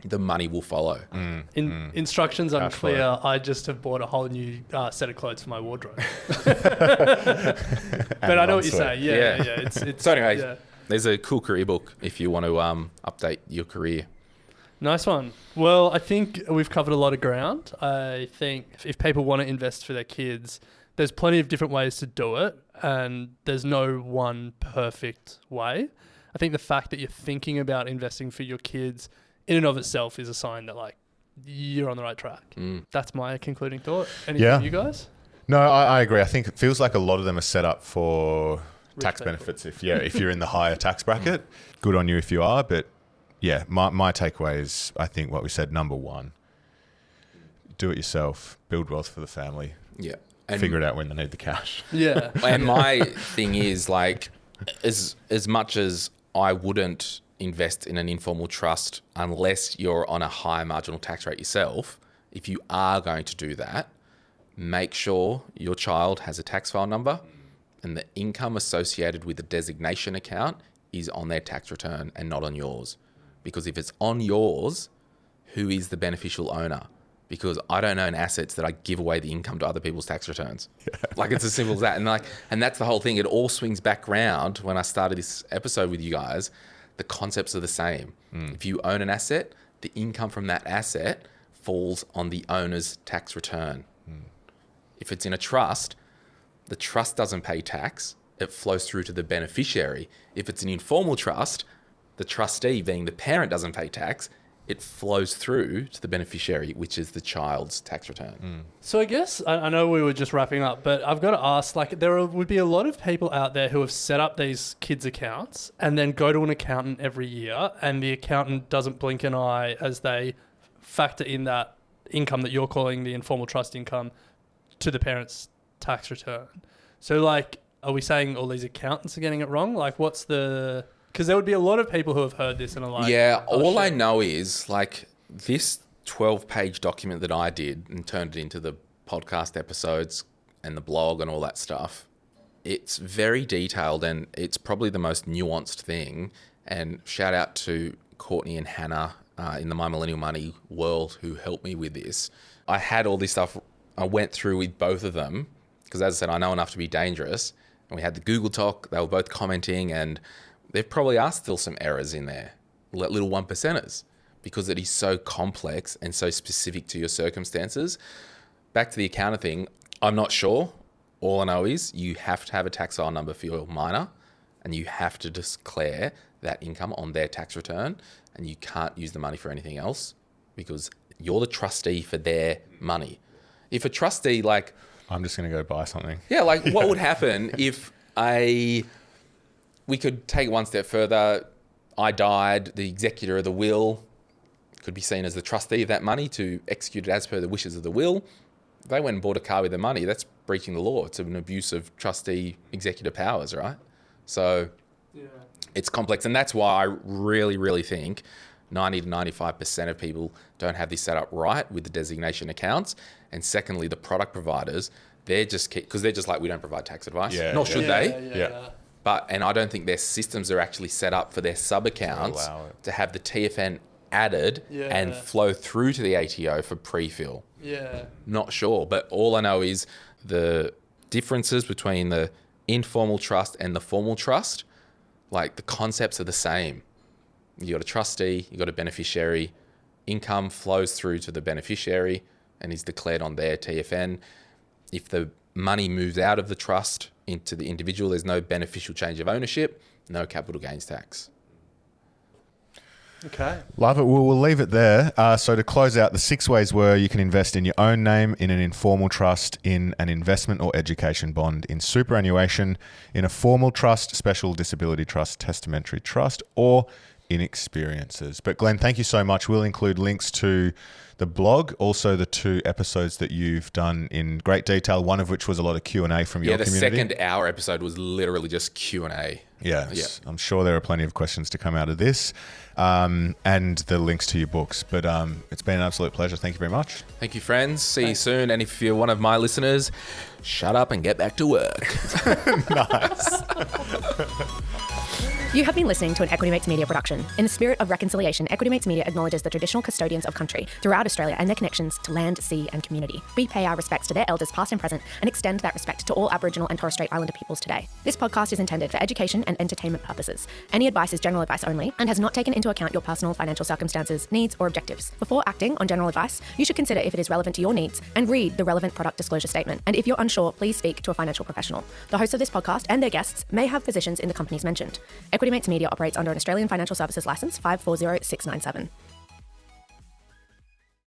the money will follow. Instructions unclear. I just have bought a whole new set of clothes for my wardrobe. But I know what you're saying. Yeah. It's so anyway, there's a cool career book if you want to update your career. Nice one. Well, I think we've covered a lot of ground. I think if people want to invest for their kids, there's plenty of different ways to do it, and there's no one perfect way. I think the fact that you're thinking about investing for your kids in and of itself is a sign that, like, you're on the right track. That's my concluding thought. Anything you guys? No, I agree. I think it feels like a lot of them are set up for tax people. benefits. If you're in the higher tax bracket, good on you if you are. But yeah, my takeaway is, I think what we said, number one, do it yourself, build wealth for the family. Yeah. And figure it out when they need the cash. Yeah. And my thing is, like, as much as I wouldn't invest in an informal trust unless you're on a high marginal tax rate yourself, if you are going to do that, make sure your child has a tax file number and the income associated with the designation account is on their tax return and not on yours. Because if it's on yours, who is the beneficial owner? Because I don't own assets that I give away the income to other people's tax returns. Like, it's as simple as that. And that's the whole thing. It all swings back round when I started this episode with you guys. The concepts are the same. If you own an asset, the income from that asset falls on the owner's tax return. If it's in a trust, the trust doesn't pay tax. It flows through to the beneficiary. If it's an informal trust, the trustee, being the parent, doesn't pay tax. It flows through to the beneficiary, which is the child's tax return. So I guess, I know we were just wrapping up, but I've got to ask, like, would be a lot of people out there who have set up these kids' accounts and then go to an accountant every year, and the accountant doesn't blink an eye as they factor in that income that you're calling the informal trust income to the parent's tax return. So, like, are we saying all these accountants are getting it wrong? Like, what's the... Because there would be a lot of people who have heard this and are like... Yeah, all I know is, like, this 12-page document that I did and turned it into the podcast episodes and the blog and all that stuff, it's very detailed and it's probably the most nuanced thing. And shout out to Courtney and Hannah in the My Millennial Money world who helped me with this. I had all this stuff I went through with both of them because, as I said, I know enough to be dangerous. And we had the Google Talk. They were both commenting, and there probably are still some errors in there, little 1%ers, because it is so complex and so specific to your circumstances. Back to the accountant thing, I'm not sure. All I know is you have to have a tax file number for your minor, and you have to declare that income on their tax return, and you can't use the money for anything else because you're the trustee for their money. If a trustee, like... I'm just going to go buy something. Yeah, like what would happen if we could take it one step further. I died, the executor of the will could be seen as the trustee of that money to execute it as per the wishes of the will. If they went and bought a car with the money, that's breaching the law. It's an abuse of trustee executive powers, right? So it's complex. And that's why I really, really think 90 to 95% of people don't have this set up right with the designation accounts. And secondly, the product providers, they're just like, we don't provide tax advice. Nor should they. And I don't think their systems are actually set up for their sub-accounts to have the TFN added and flow through to the ATO for pre-fill. Not sure. But all I know is the differences between the informal trust and the formal trust, like the concepts are the same. You got a trustee, you got a beneficiary, income flows through to the beneficiary and is declared on their TFN. If the money moves out of the trust into the individual, there's no beneficial change of ownership, no capital gains tax. Okay. Love it. We'll leave it there. So to close out, the 6 ways were: you can invest in your own name, in an informal trust, in an investment or education bond, in superannuation, in a formal trust, special disability trust, testamentary trust, or in experiences. But Glen, thank you so much. We'll include links to the blog, also the 2 episodes that you've done in great detail, one of which was a lot of Q&A from your community. Yeah, the second hour episode was literally just Q&A. Yes, I'm sure there are plenty of questions to come out of this, and the links to your books. But it's been an absolute pleasure. Thank you very much. Thank you, friends. See you soon. And if you're one of my listeners, shut up and get back to work. Nice. You have been listening to an Equity Mates Media production. In the spirit of reconciliation, Equity Mates Media acknowledges the traditional custodians of country throughout Australia and their connections to land, sea and community. We pay our respects to their elders past and present and extend that respect to all Aboriginal and Torres Strait Islander peoples today. This podcast is intended for education and entertainment purposes. Any advice is general advice only and has not taken into account your personal financial circumstances, needs or objectives. Before acting on general advice, you should consider if it is relevant to your needs and read the relevant product disclosure statement. And if you're unsure, please speak to a financial professional. The hosts of this podcast and their guests may have positions in the companies mentioned. Equity Mates Media operates under an Australian Financial Services Licence 540697.